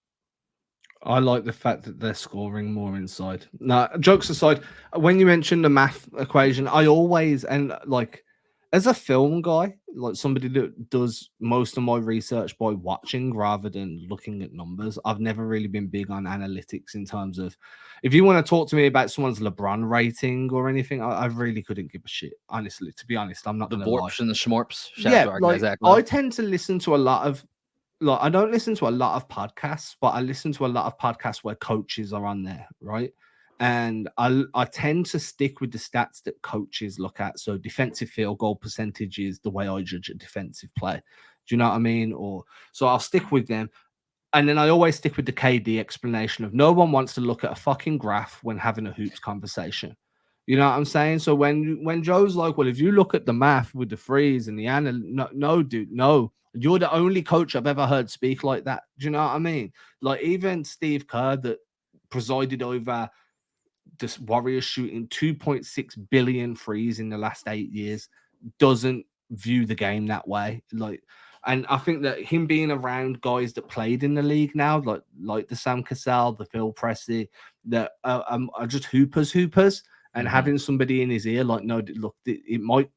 I like the fact that they're scoring more inside. Now, jokes aside, when you mentioned the math equation, I always, and like, as a film guy, like somebody that does most of my research by watching rather than looking at numbers, I've never really been big on analytics in terms of, if you want to talk to me about someone's LeBron rating or anything, I really couldn't give a shit. Honestly, to be honest, I'm not the going to lie. Vorps and the Schmorps. Yeah, like, I tend to listen to a lot of, like, I don't listen to a lot of podcasts, but I listen to a lot of podcasts where coaches are on there, right? And I tend to stick with the stats that coaches look at. So defensive field goal percentage is the way I judge a defensive play. Do you know what I mean? So I'll stick with them. And then I always stick with the KD explanation of, no one wants to look at a fucking graph when having a hoops conversation. You know what I'm saying? So when Joe's like, well, if you look at the math with the freeze and the no, dude, no. You're the only coach I've ever heard speak like that. Do you know what I mean? Like, even Steve Kerr, that presided over this Warriors shooting 2.6 billion threes in the last 8 years, doesn't view the game that way. Like, and I think that him being around guys that played in the league now, like the Sam Cassell, the Phil Pressey, that are just hoopers, and having somebody in his ear, like, no, look, it might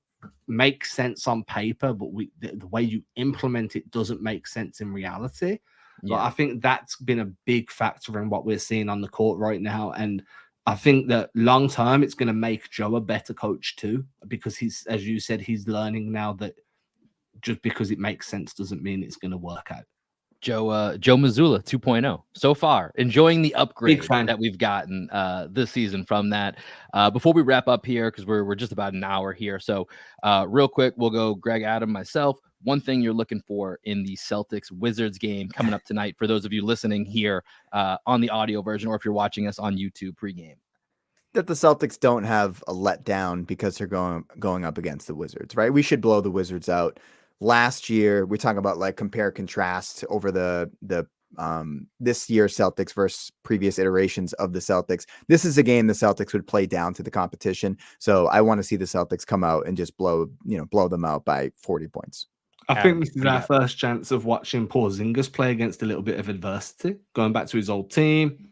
make sense on paper, but the way you implement it doesn't make sense in reality. Yeah. Like, I think that's been a big factor in what we're seeing on the court right now. And I think that long term, it's going to make Joe a better coach too, because he's, as you said, he's learning now that just because it makes sense doesn't mean it's going to work out. Joe Mazzulla 2.0 so far, enjoying the upgrade that we've gotten this season from that. Before we wrap up here, because we're just about an hour here, so real quick, we'll go Greg, Adam, myself. One thing you're looking for in the Celtics Wizards game coming up tonight, for those of you listening here on the audio version, or if you're watching us on YouTube pregame. that the Celtics don't have a letdown because they're going up against the Wizards, right? We should blow the Wizards out. Last year, we talk about like compare contrast over the this year Celtics versus previous iterations of the Celtics. This is a game the Celtics would play down to the competition. So I want to see the Celtics come out and just blow them out by 40 points. I think this is our first chance of watching Porzingis play against a little bit of adversity, going back to his old team.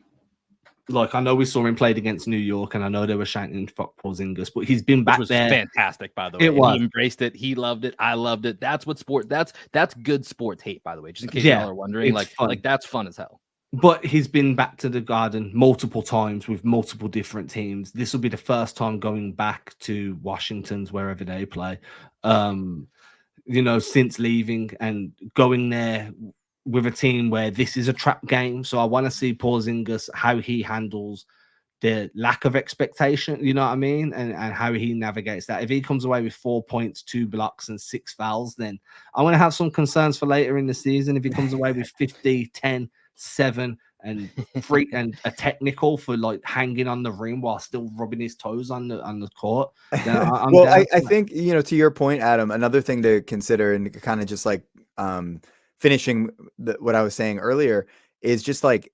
Like, I know we saw him played against New York, and I know they were shouting for Porzingis, but he's been back there. Fantastic, by the way. He embraced it. He loved it. I loved it. That's what that's good sports hate, by the way. Just in case y'all are wondering, like that's fun as hell. But he's been back to the Garden multiple times with multiple different teams. This will be the first time going back to Washington's wherever they play. Since leaving and going there with a team where this is a trap game. So I want to see Porzingis, how he handles the lack of expectation, you know what I mean? And how he navigates that. If he comes away with 4 points, 2 blocks, and 6 fouls, then I want to have some concerns for later in the season. If he comes away with 50, 10, 7, and free and a technical for like hanging on the rim while still rubbing his toes on the court. I think, to your point, Adam, another thing to consider and kind of just like finishing what I was saying earlier is just like,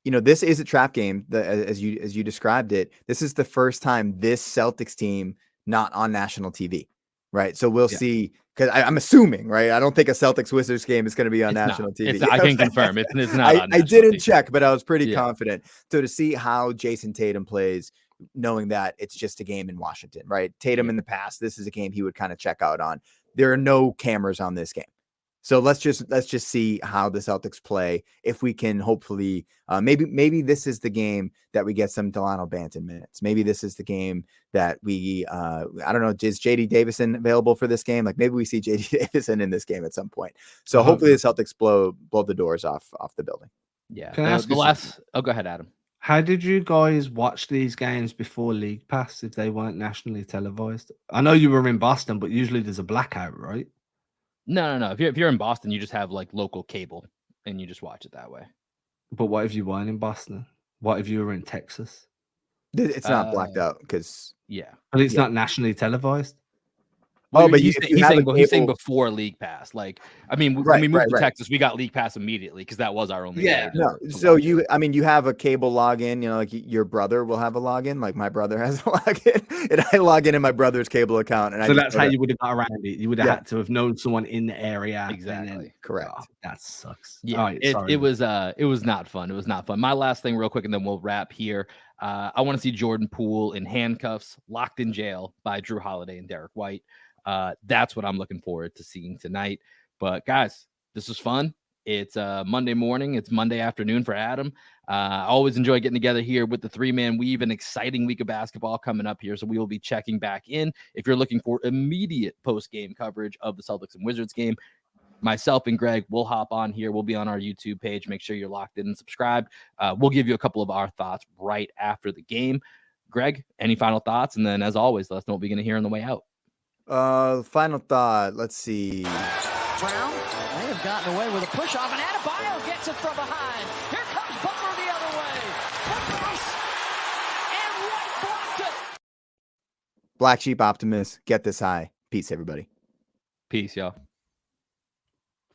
this is a trap game as you described it. This is the first time this Celtics team not on national TV, right? So we'll see, because I'm assuming, right? I don't think a Celtics Wizards game is going to be on national TV. I can confirm it's not. I didn't check, but I was pretty confident. So to see how Jason Tatum plays, knowing that it's just a game in Washington, right? Tatum in the past, this is a game he would kind of check out on. There are no cameras on this game. So let's just see how the Celtics play. If we can hopefully, maybe this is the game that we get some Delano Banton minutes. Maybe this is the game that we, I don't know, is JD Davison available for this game? Like maybe we see JD Davison in this game at some point. So hopefully the Celtics blow the doors off the building. Yeah. Can I ask the last? Oh, go ahead, Adam. How did you guys watch these games before League Pass if they weren't nationally televised? I know you were in Boston, but usually there's a blackout, right? No. If you're in Boston, you just have like local cable and you just watch it that way. But what if you weren't in Boston? What if you were in Texas? It's not blacked out because but it's not nationally televised. Well, but he's saying before League Pass. Like, I mean, when we moved to Texas, we got League Pass immediately because that was our only way. So you have a cable login. Like your brother will have a login. Like my brother has a login, and I log in my brother's cable account. And so that's how you would have got around it. You would have had to have known someone in the area. Exactly. Correct. Oh, that sucks. Yeah. Right, it was not fun. It was not fun. My last thing, real quick, and then we'll wrap here. I want to see Jordan Poole in handcuffs, locked in jail by Drew Holiday and Derrick White. That's what I'm looking forward to seeing tonight. But guys, this was fun. It's Monday morning. It's Monday afternoon for Adam. I always enjoy getting together here with the three-man weave. An exciting week of basketball coming up here. So we will be checking back in. If you're looking for immediate post-game coverage of the Celtics and Wizards game, myself and Greg will hop on here. We'll be on our YouTube page. Make sure you're locked in and subscribed. We'll give you a couple of our thoughts right after the game. Greg, any final thoughts? And then as always, let us know what we're going to hear on the way out. Final thought. Let's see. Brown may have gotten away with a push off, and Adebayo gets it from behind. Here comes Butler the other way. And White blocked it. Black Sheep Optimist, get this high. Peace, everybody. Peace, y'all.